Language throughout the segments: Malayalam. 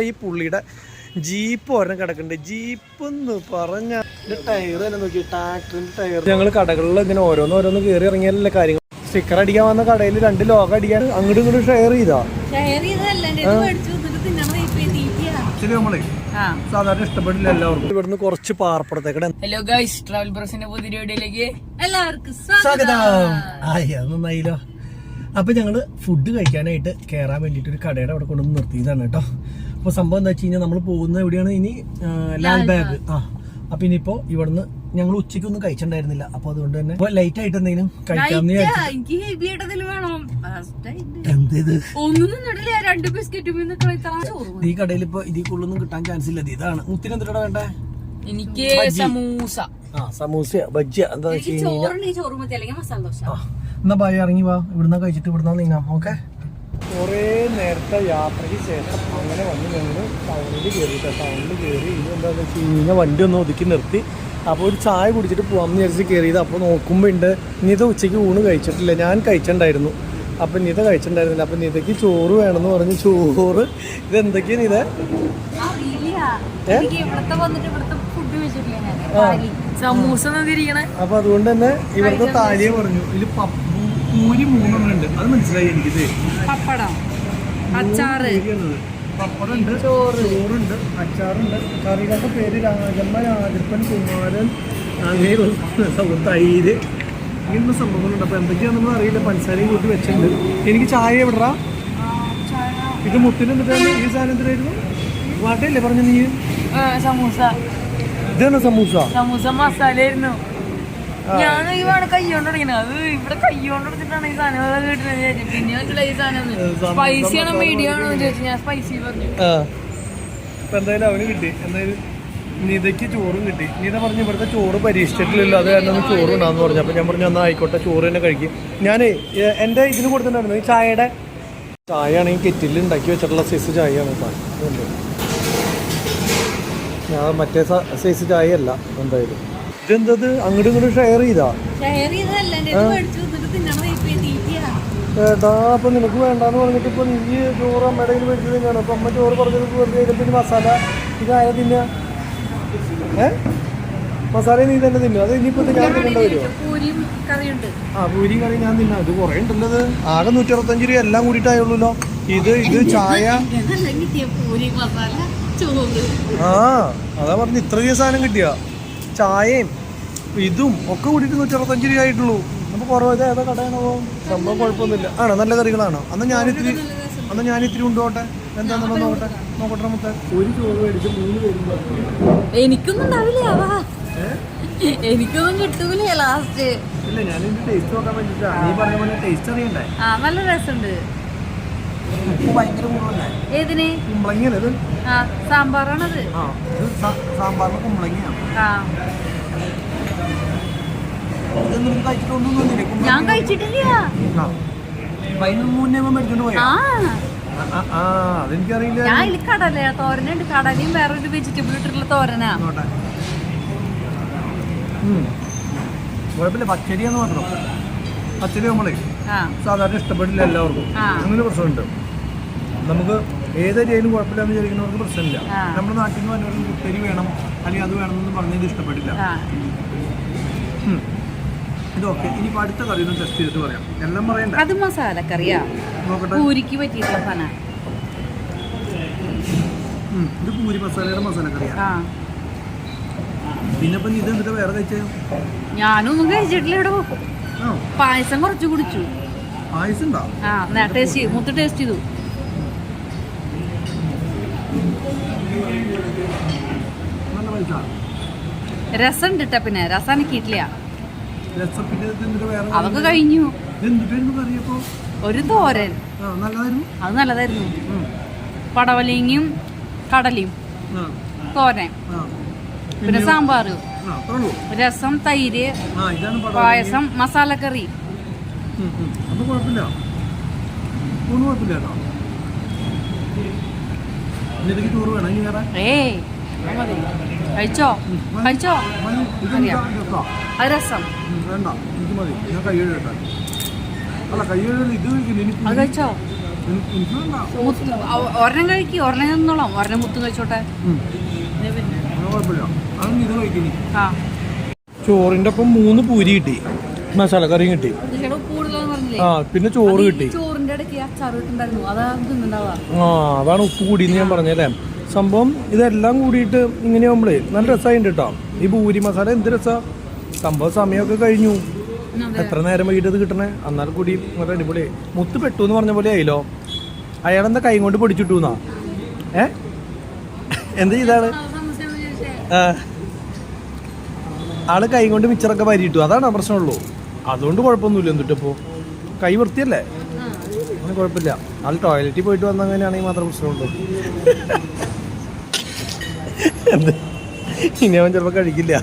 ഈ പുള്ളിയുടെ ജീപ്പ് ഒരെണ്ണം കിടക്കുന്നുണ്ട്. ജീപ്പ് എന്ന് പറഞ്ഞ ടയർ തന്നെ നോക്കി, ട്രാക്ടറിന്റെ ടയർ. ഞങ്ങൾ കടകളിൽ ഇങ്ങനെ ഓരോന്ന് കയറി ഇറങ്ങിയാലല്ലേ കാര്യങ്ങൾ. സ്റ്റിക്കർ അടിക്കാൻ വന്ന കടയിൽ 2 ലോഗോ അടിക്കാൻ അങ്ങോട്ടും ഇങ്ങോട്ടും ഷെയർ ചെയ്താ. നമ്മളെ സാധാരണ ഇഷ്ടപ്പെടില്ല എല്ലാവർക്കും. ഇവിടുന്ന് കുറച്ച് പാർപ്പുറത്തേക്ക്. ഹലോ ഗൈസ്, ട്രാവൽ ബ്രോസിന്റെ പുതിയ വീഡിയോയിലേക്ക് എല്ലാവർക്കും സ്വാഗതം. നന്നായില്ലോ. അപ്പൊ ഞങ്ങള് ഫുഡ് കഴിക്കാനായിട്ട് കയറാൻ വേണ്ടിട്ട് ഒരു കടയുടെ അവിടെ കൊണ്ടുവന്ന് നിർത്തിയതാണ് കേട്ടോ. അപ്പൊ സംഭവം എന്താ വെച്ച് കഴിഞ്ഞാൽ നമ്മൾ പോകുന്നത് എവിടെയാണ്, ഇനി ലാൽബാഗ്. അപ്പൊ ഇനിയിപ്പോ ഇവിടുന്ന് ഞങ്ങൾ ഉച്ചയ്ക്കൊന്നും കഴിച്ചിട്ടുണ്ടായിരുന്നില്ല. അപ്പൊ അതുകൊണ്ട് തന്നെ ലൈറ്റ് ആയിട്ട് എന്തെങ്കിലും കഴിക്കാന്ന് ഈ കടയിൽ ഇപ്പൊ ഇതിൽ കൂടുതലൊന്നും കിട്ടാൻ ചാൻസ് ഇല്ല. ഇതാണ് മുത്തിന് എന്തിനാ വേണ്ടേ? എനിക്ക് സമൂസ, സമൂസ, ബജ്ജി, എന്താ വെച്ച് കഴിഞ്ഞാൽ എന്നാ ഭയ ഇറങ്ങി വാ, ഇവിടുന്ന് കഴിച്ചിട്ട് ഇവിടുന്ന് നീങ്ങാം. ഓക്കെ. കുറേ നേരത്തെ യാത്രയ്ക്ക് ശേഷം അങ്ങനെ വന്ന് ഞങ്ങൾ ടൗണിൽ കയറി. ഇനി എന്താണെന്ന് വെച്ച് കഴിഞ്ഞാൽ വണ്ടി ഒന്ന് ഒതുക്കി നിർത്തി. അപ്പോൾ ഒരു ചായ കുടിച്ചിട്ട് പോകാമെന്ന് വിചാരിച്ച് കയറിയത്. അപ്പോൾ നോക്കുമ്പോൾ ഉണ്ട് നിത ഉച്ചയ്ക്ക് ഊണ് കഴിച്ചിട്ടില്ല. ഞാൻ കഴിച്ചിട്ടുണ്ടായിരുന്നു. അപ്പം നിത കഴിച്ചിട്ടുണ്ടായിരുന്നില്ല. അപ്പം നിതയ്ക്ക് ചോറ് വേണമെന്ന് പറഞ്ഞ് ചോറ്. ഇതെന്തൊക്കെയാണ് നിത? അപ്പൊ അതുകൊണ്ട് തന്നെ ഇവിടുത്തെ താലിയെ പറഞ്ഞു. ഇതിൽ പൂരി 3 ഉണ്ട്. അത് മനസ്സിലായി എനിക്കിത്. പപ്പടം, അച്ചാറ്, പപ്പടമുണ്ട്, ചോറുണ്ട്, അച്ചാറുണ്ട്. കറികളുടെ പേര് രാജമ്മ, രാജപ്പൻ, കുമാരൻ, അങ്ങനെ തൈര്, ഇങ്ങനെയുള്ള സംഭവങ്ങളുണ്ട്. അപ്പൊ എന്തൊക്കെയാണെന്നൊന്നും അറിയില്ല. പഞ്ചസാരയും കൂട്ടി വെച്ചിട്ടുണ്ട്. എനിക്ക് ചായ എവിടാ? ഇത് മുത്തിന് എന്നിട്ടാണ് ഈ സാധനം എന്തിനായിരുന്നു? വാട്ടയല്ലേ പറഞ്ഞു നീ? സമൂസ. ഇതാണ് സമൂസ. സമൂസ മസാല ആയിരുന്നു. ഞാൻ കൈകൊണ്ട് അടിക്കുന്നത്. അത് ഇവിടെ കൈകൊണ്ട് എടുത്തിട്ടാണ് ഈ സാധനം കിട്ടുന്നത്. പിന്നെ മനസ്സിലായി ഈ സാധനം സ്പൈസി ആണോ മീഡിയം ആണോ എന്ന് ചോദിച്ചു. ഞാൻ സ്പൈസി പറഞ്ഞു. ഇപ്പൊ എന്തായാലും അവന് കിട്ടി. എന്തായാലും നിതയ്ക്ക് ചോറും കിട്ടി. നിത പറഞ്ഞു ഇവിടുത്തെ ചോറ് പരീക്ഷിച്ചിട്ടില്ലല്ലോ, അത് കാരണം ചോറ് ഉണ്ടാന്ന് പറഞ്ഞു. അപ്പൊ ഞാൻ പറഞ്ഞു എന്നാ ആയിക്കോട്ടെ, ചോറ് തന്നെ കഴിക്കും. ഞാനേ എന്റെ ഇതിന് കൊടുത്തിട്ടുണ്ടായിരുന്നു. ഈ ചായയുടെ ചായ ആണെങ്കിൽ കെറ്റിൽ ഉണ്ടാക്കി വെച്ചിട്ടുള്ള സൈസ് ചായയാണ്. ഞാൻ മറ്റേ സൈസ് ചായ അല്ല. എന്തായാലും ഇതെന്തത് അങ്ങോട്ടും ഇങ്ങോട്ടും ഷെയർ ചെയ്താ? ഏട്ടാ, അപ്പൊ നിനക്ക് വേണ്ടാന്ന് പറഞ്ഞിട്ട് ഇപ്പൊ നീ ചോറ് അമ്മയുടെ കയ്യിൽ മേടിച്ചു തന്നെയാണ്. അപ്പൊ അമ്മ ചോറ് പറഞ്ഞത് വെറുതെ പിന്നെ മസാല ഇതായ തിന്ന. മസാല നീ തന്നെ തിന്നു. അത് ഇനിയിപ്പോ ഞാൻ തിന്നേണ്ട വരുമോ? പൂരി കറി ഞാൻ തിന്നാ. ഇത് കുറേ ഉണ്ടല്ലോ. അത് ആകെ 165 രൂപ എല്ലാം കൂടിയിട്ടായുള്ളൂല്ലോ. ഇത് ചായ. അതാ പറഞ്ഞു ഇത്ര സാധനം കിട്ടിയ ചായയും ഇതും ഒക്കെ കൂടിയിട്ട് 165 രൂപ ആയിട്ടുള്ളൂ. നമുക്ക് കുറവ്. ഏതാ കടയാണോ? സംഭവം കുഴപ്പമൊന്നുമില്ല. ആണോ? നല്ല കറികളാണോ? അന്ന് ഞാനിത്തിരി കൊണ്ടുപോട്ടെ. എന്താണെന്നുള്ളത് നോക്കട്ടെ. മുത്ത ഒരു ചോറ് മേടിച്ച് 3 പേരും എനിക്കൊന്നും ഉണ്ടാവില്ല. എനിക്കൊന്നും കിട്ടൂല ലാസ്റ്റ്. ഇല്ല, ഞാനിതിന്റെ ടേസ്റ്റ് നോക്കാൻ വേണ്ടിട്ടാ. നീ പറഞ്ഞ പോലെ ടേസ്റ്റ് അറിയണ്ടേ? നല്ല രസമുണ്ട്. ഭയങ്കര കൂടുതലല്ലേ? ഏതിന്? കുമ്പളങ്ങിയല്ലേ ഇത്? സാമ്പാറാണത്. സാമ്പാറിന് കുമ്പളങ്ങിയാണ്. ഞാൻ കഴിച്ചിട്ടില്ല. മേടിച്ചോണ്ട് പോയാ? അതെനിക്കറിയില്ല. ഞാൻ ഇതിൽ കടല തോരനുണ്ട്. കടലയും വേറൊരു വെജിറ്റബിൾ ഇട്ടിട്ടുള്ള തോരനാ. കുഴപ്പമില്ല. പച്ചരിയാന്ന് മാത്രം. പച്ചരി നമ്മളെ സാധാരണ ഇഷ്ടപ്പെടില്ല എല്ലാവർക്കും. അങ്ങനെ പ്രശ്നമുണ്ട്. നമുക്ക് ഏതരിയായാലും കുഴപ്പമില്ലാന്ന് വിചാരിക്കുന്നവർക്ക് പ്രശ്നമില്ല. നമ്മുടെ നാട്ടിൽ നിന്ന് വന്നവർക്ക് കുത്തരി വേണം അല്ലെങ്കിൽ അത് വേണമെന്ന് പറഞ്ഞത് ഇഷ്ടപ്പെടില്ല. ഇതൊക്കെ ഇനിയിപ്പോൾ അടുത്ത കറി ഒന്ന് ടെസ്റ്റ് ചെയ്തിട്ട് പറയാം. എല്ലാം പറയണ്ട. അത് മസാല കറിയാ. നോക്കട്ടെ. പൂരിക്ക് പറ്റിയിട്ടുള്ള സാധനം. ഇത് പൂരി മസാലയുടെ മസാല കറിയാ. പിന്നെ ഇപ്പൊ ഇത് എന്നിട്ട് വേറെ കഴിച്ചോ? ഞാനൊന്നും കഴിച്ചിട്ടില്ല. ഇവിടെ പായസം കുറച്ച് കുടിച്ചു. പായസം ഉണ്ടോ? ടേസ്റ്റ് ചെയ്തു. മൊത്തം ടേസ്റ്റ് ചെയ്തു. രസം ഉണ്ട്. പിന്നെ രസം എനിക്കിട്ടില്ല. അതൊക്കെ കഴിഞ്ഞു. ഒരു തോരൻ. അത് നല്ലതായിരുന്നു. പടവലങ്ങയും കടലയും തോരൻ, പിന്നെ സാമ്പാർ, രസം, തൈര്, പായസം, മസാലക്കറി. കഴിച്ചോ? അത് രസം. വേണ്ട, എനിക്ക് മതി. ഞാൻ കൈ കഴുകട്ടെ. അല്ല, കൈ കഴുകി ഇത് കഴിച്ചോ? ഒരെണ്ണം കഴിക്കും, ഒരെണ്ണം നിന്നോളാം, ഒരെണ്ണം മുത്തും കഴിച്ചോട്ടെ. ചോറിന്റെ ഒപ്പം 3 പൂരി കിട്ടി, മസാല കറിയും കിട്ടി, പിന്നെ ചോറ് കിട്ടി. ചോറിന്റെ ഇടയ്ക്ക് അച്ചാർ കിട്ടുണ്ടായിരുന്നു, അതാ. അതാണ് ഉപ്പ് കൂടിയെന്ന് ഞാൻ പറഞ്ഞല്ലേ. സംഭവം ഇതെല്ലാം കൂടിയിട്ട് ഇങ്ങനെ ആകുമ്പോഴേ നല്ല രസമായിട്ട് കേട്ടോ. ഈ പൂരി മസാല എന്ത് രസാ. സംഭവം സമയമൊക്കെ കഴിഞ്ഞു, എത്ര നേരം വൈകിട്ട് ഇത് കിട്ടണേ. എന്നാൽ കൂടി നല്ല അടിപൊളി. മുത്ത് പെട്ടു എന്ന് പറഞ്ഞ പോലെ ആയില്ലോ. അയാളെന്താ കൈ കൊണ്ട് പൊടിച്ചിട്ടു എന്നാ? എന്ത് ചെയ്താണ്? ആള് കൈ കൊണ്ട് മിച്ചറൊക്കെ വരിയിട്ടു, അതാണ് പ്രശ്നമുള്ളൂ. അതുകൊണ്ട് കുഴപ്പമൊന്നുമില്ല. എന്നിട്ടിപ്പോ കൈ വൃത്തിയല്ലേ, അങ്ങനെ കുഴപ്പമില്ല. ആള് ടോയ്ലറ്റിൽ പോയിട്ട് വന്നങ്ങനെയാണെങ്കിൽ മാത്രം പ്രശ്നമുള്ളൂ. എന്ത് ഇനി അവൻ ചിലപ്പോൾ കഴിക്കില്ല.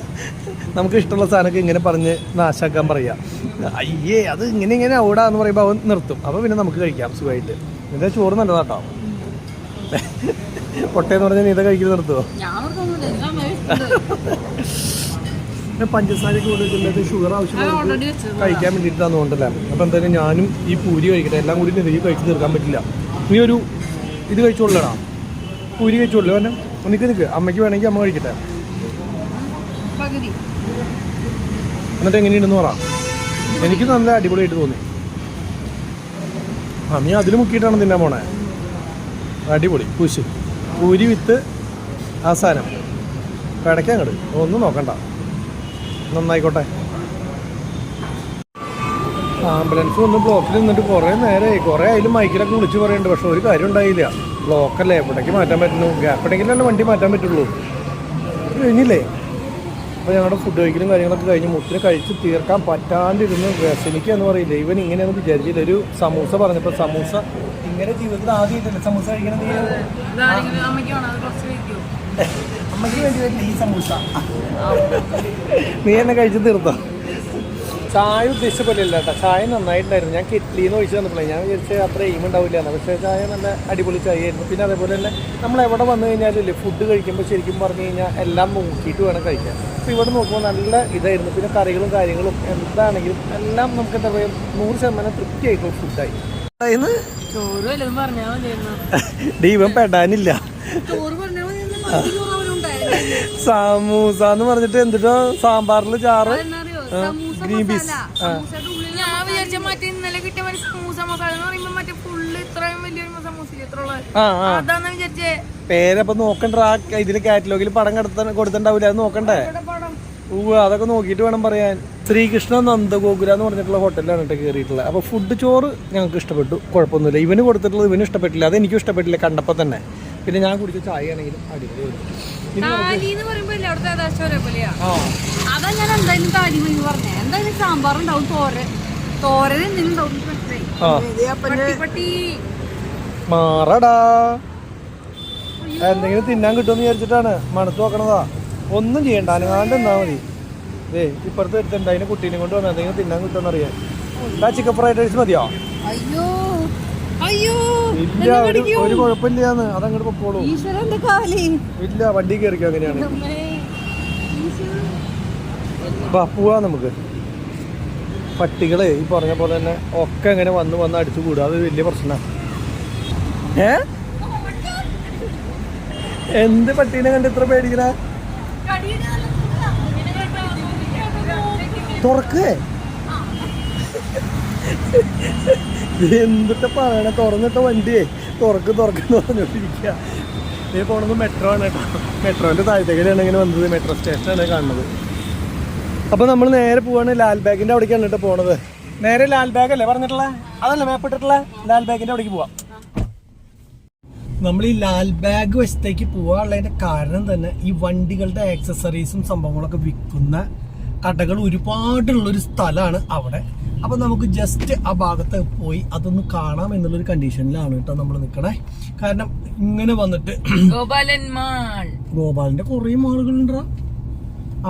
നമുക്ക് ഇഷ്ടമുള്ള സാധനമൊക്കെ ഇങ്ങനെ പറഞ്ഞ് നാശാക്കാൻ പറയാം. അയ്യേ അത് ഇങ്ങനെ ഓടാന്ന് പറയുമ്പോൾ അവൻ നിർത്തും. അപ്പോൾ പിന്നെ നമുക്ക് കഴിക്കാം സുഖമായിട്ട്. ഇതിൻ്റെ ചോറ് നല്ലതാട്ടോ. പൊട്ടയെന്ന് പറഞ്ഞാൽ നീ ഇതൊക്കെ കഴിക്കുന്നത് നിർത്തുമോ? പഞ്ചസാരയൊക്കെ കൊടുക്കുന്നത് ഷുഗർ ആവശ്യമുള്ള കഴിക്കാൻ വേണ്ടിയിട്ടാന്ന് തോന്നുന്നില്ല. അപ്പോൾ എന്തായാലും ഞാനും ഈ പൂരി കഴിക്കട്ടെ. എല്ലാം കൂടി നെയ്യ് കഴിച്ച് തീർക്കാൻ പറ്റില്ല. നീ ഒരു ഇത് കഴിച്ചോളൂടാ, പൂരി കഴിച്ചോളൂ. അവനെ നിൽക്ക്, അമ്മയ്ക്ക് വേണമെങ്കിൽ അമ്മ കഴിക്കട്ടെ. എന്നിട്ട് എങ്ങനെയുണ്ടെന്ന് പറ. എനിക്ക് നല്ല അടിപൊളിയായിട്ട് തോന്നി. നീ അതിൽ മുക്കിയിട്ടാണ് തിന്നാൻ പോണേ. അടിപൊളി കുശ് പൂരി വിത്ത് ആ സാധനം കിടക്കാൻ കണ്ട് ഒന്നും നോക്കണ്ട, നന്നായിക്കോട്ടെ. ആംബുലൻസ് വന്ന് ബ്ലോക്കിൽ നിന്നിട്ട് കുറേ നേരമായി. കുറേ അതിലും മൈക്കിലൊക്കെ വിളിച്ച് പറയുന്നുണ്ട്. പക്ഷെ ഒരു കാര്യം ഉണ്ടായില്ല. ബ്ലോക്കല്ലേ, എവിടേക്ക് മാറ്റാൻ പറ്റുന്നു? ഗ്യാപ്പിടെങ്കിലല്ലേ വണ്ടി മാറ്റാൻ പറ്റുള്ളൂ. കഴിഞ്ഞില്ലേ? അപ്പോൾ ഞങ്ങളുടെ ഫുഡ് കഴിക്കലും കാര്യങ്ങളൊക്കെ കഴിഞ്ഞ് മുത്തിന് കഴിച്ച് തീർക്കാൻ പറ്റാണ്ടിരുന്ന് വ്യസനിക്കുക എന്ന് പറയില്ല. ഇവൻ ഇങ്ങനെയൊന്നും വിചാരിച്ചില്ല. ഒരു സമൂസ പറഞ്ഞപ്പോൾ സമൂസ ഇങ്ങനെ ജീവിതത്തിൽ ആദ്യമായിട്ടല്ലേ സമൂസ കഴിക്കണത്. അമ്മയ്ക്ക് വേണ്ടി വരില്ല ഈ സമൂസ. നീ എന്നെ കഴിച്ച് തീർത്തോ? ചായ ഉദ്ദേശിച്ച പോലെ ഇല്ല കേട്ടോ. ചായ നന്നായിട്ടുണ്ടായിരുന്നു. ഞാൻ കെറ്റിലിന്ന് ഒഴിച്ച് തന്നപ്പോഴേ ഞാൻ വിചാരിച്ച അത്ര എയിം ഉണ്ടാവില്ല എന്ന്. പക്ഷേ ചായ നല്ല അടിപൊളി ചായ ആയിരുന്നു. പിന്നെ അതേപോലെ തന്നെ നമ്മൾ എവിടെ വന്നു കഴിഞ്ഞാലല്ലേ ഫുഡ് കഴിക്കുമ്പോൾ ശരിക്കും പറഞ്ഞു കഴിഞ്ഞാൽ എല്ലാം നോക്കിയിട്ട് വേണം കഴിക്കാൻ. അപ്പോൾ ഇവിടെ നോക്കുമ്പോൾ നല്ല ഇതായിരുന്നു. പിന്നെ കറികളും കാര്യങ്ങളും എന്താണെങ്കിലും എല്ലാം നമുക്ക് എന്താ പറയുക 100% തൃപ്തിയായിട്ടുള്ള ഫുഡായി. ദൈവം പെടാനില്ല. സമൂസ എന്ന് പറഞ്ഞിട്ട് എന്തിട്ടോ സാമ്പാറിൽ ചാറ്, ഗ്രീൻ പീസ്. ഞാൻ വിചാരിച്ച മറ്റേ ഇന്നലെ കിട്ടിയ സമൂസ മസാല എന്ന് പറയുമ്പോ മറ്റേ ഫുള്ള് ഇത്രയും വലിയൊരു സമൂസ അതാന്ന് വിചാരിച്ചേ. പേരപ്പൊ നോക്കണ്ട. ആ ഇതില് കാറ്റലോഗിൽ പടം കൊടുത്തിണ്ടാവില്ല, അത് നോക്കണ്ടേ? അതൊക്കെ നോക്കിയിട്ട് വേണം പറയാൻ. ശ്രീകൃഷ്ണ നന്ദഗോകുല എന്ന് പറഞ്ഞിട്ടുള്ള ഹോട്ടലിലാണ് കേട്ടോ കയറിയിട്ടുള്ളത്. അപ്പോൾ ഫുഡ് ചോറ് ഞങ്ങൾക്ക് ഇഷ്ടപ്പെട്ടു, കുഴപ്പമൊന്നുമില്ല. ഇവന് കൊടുത്തിട്ടുള്ളത് ഇവനും ഇഷ്ടപ്പെട്ടില്ല, അത് എനിക്കും ഇഷ്ടപ്പെട്ടില്ല കണ്ടപ്പോൾ തന്നെ. പിന്നെ ഞാൻ കുടിച്ച ചായ ആണെങ്കിലും അടിപൊളി. മാറടാ, എന്തെങ്കിലും തിന്നാൻ കിട്ടുമെന്ന് വിചാരിച്ചിട്ടാണ് മണത്ത് നോക്കണതാ. ഒന്നും ചെയ്യണ്ട, അനങ്ങാണ്ട് എന്നാ മതി. ഇപ്പുറത്ത് എടുത്തിട്ടുണ്ട്, അതിന് കുട്ടീനെ കൊണ്ട് വന്ന എന്തെങ്കിലും തിന്നാൻ കിട്ടുമെന്ന് അറിയാൻ. ചിക്കൻ ഫ്രൈഡ് റൈസ് മതിയോ? ഇല്ല, ഒരു കുഴപ്പമില്ലാന്ന്, അതങ്ങോട്ട് പൊക്കോളൂ. ഇല്ല, വണ്ടി കയറിക്കോ. അങ്ങനെയാണ്. പോവാ നമുക്ക്. പട്ടികളെ ഈ പറഞ്ഞ പോലെ തന്നെ ഒക്കെ അങ്ങനെ വന്ന് അടിച്ചു കൂടുക, അത് വലിയ പ്രശ്നമാണ്. എന്ത് പട്ടീനെ കണ്ട് ഇത്ര പേടിക്കണ? തുറക്കേ, എന്തിട്ട് പറയണ? തുറന്നിട്ട വണ്ടിയേ തുറക്കെന്ന് പറഞ്ഞോണ്ടിരിക്കുക. ഈ പോണത് മെട്രോ ആണ് കേട്ടോ. മെട്രോന്റെ താഴത്തേക്കാണ് ഇങ്ങനെ വന്നത്. മെട്രോ സ്റ്റേഷനാണ് കാണുന്നത്. അപ്പൊ നമ്മൾ നേരെ പോവാണ് ലാൽബാഗിന്റെ അവിടേക്കാണ് കേട്ടോ പോണത്. നേരെ ലാൽബാഗ് അല്ലേ പറഞ്ഞിട്ടുള്ള, അതല്ലേ മേപ്പിട്ടിട്ടുള്ള ലാൽബാഗിന്റെ അവിടേക്ക് പോവാം. നമ്മൾ ഈ ലാൽബാഗ് വശത്തേക്ക് പോകാനുള്ളതിന്റെ കാരണം തന്നെ ഈ വണ്ടികളുടെ ആക്സസറീസും സംഭവങ്ങളൊക്കെ വിൽക്കുന്ന കടകൾ ഒരുപാടുള്ളൊരു സ്ഥലമാണ് അവിടെ. അപ്പൊ നമുക്ക് ജസ്റ്റ് ആ ഭാഗത്ത് പോയി അതൊന്ന് കാണാം എന്നുള്ളൊരു കണ്ടീഷനിലാണ് കേട്ടോ നമ്മൾ നിൽക്കണേ. കാരണം ഇങ്ങനെ വന്നിട്ട് ഗോപാലന്റെ കുറേ മാളുകളുണ്ടോ.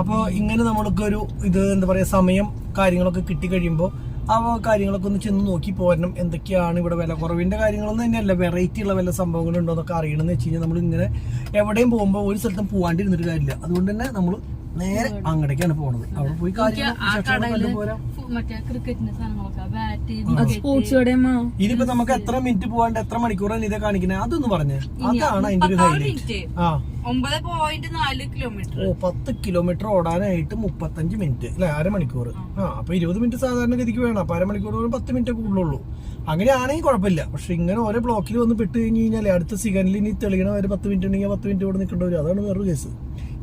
അപ്പോൾ ഇങ്ങനെ നമ്മൾക്കൊരു ഇത് എന്താ പറയുക, സമയം കാര്യങ്ങളൊക്കെ കിട്ടിക്കഴിയുമ്പോൾ ആ കാര്യങ്ങളൊക്കെ ഒന്ന് ചെന്ന് നോക്കി പോരണം. എന്തൊക്കെയാണ് ഇവിടെ വില കുറവിന്റെ കാര്യങ്ങളൊന്നും തന്നെയല്ല, വെറൈറ്റി ഉള്ള വല്ല സംഭവങ്ങളുണ്ടോ എന്നൊക്കെ അറിയണമെന്ന് വെച്ച് കഴിഞ്ഞാൽ നമ്മൾ ഇങ്ങനെ എവിടെയും പോകുമ്പോൾ ഒരു സ്ഥലത്തും പോകാണ്ടിരുന്നിട്ട് കാര്യമില്ല. അതുകൊണ്ട് തന്നെ നമ്മൾ നേരെ അങ്ങടേക്കാണ് പോണത്. അവിടെ പോയി ഇനിയിപ്പോ നമുക്ക് എത്ര മിനിറ്റ് പോവാണ്ട് എത്ര മണിക്കൂറാണ് ഇതേ കാണിക്കുന്നത് അതൊന്ന് പറഞ്ഞേ. അതാണ് അതിന്റെ ഒരു ഹൈലൈറ്റ്. 9.4 കിലോമീറ്റർ. 10 കിലോമീറ്റർ ഓടാനായിട്ട് 35 മിനിറ്റ് അല്ലെ, അരമണിക്കൂർ. അപ്പൊ 20 മിനിറ്റ് സാധാരണ ഗതിക്ക് വേണം. അപ്പൊ അരമണിക്കൂർ 10 മിനിറ്റ് കൂടുതലുള്ളൂ. അങ്ങനെയാണെങ്കിൽ കുഴപ്പമില്ല. പക്ഷെ ഇങ്ങനെ ഓരോ ബ്ലോക്കിൽ വന്ന് പെട്ട് കഴിഞ്ഞ് കഴിഞ്ഞാൽ അടുത്ത സിഗ്നലിൽ ഇനി തെളിയണ വരെ 10 മിനിറ്റ് ഉണ്ടെങ്കിൽ 10 മിനിറ്റ് ഇവിടെ നിൽക്കേണ്ടി വരും. അതാണ് വേറൊരു കേസ്.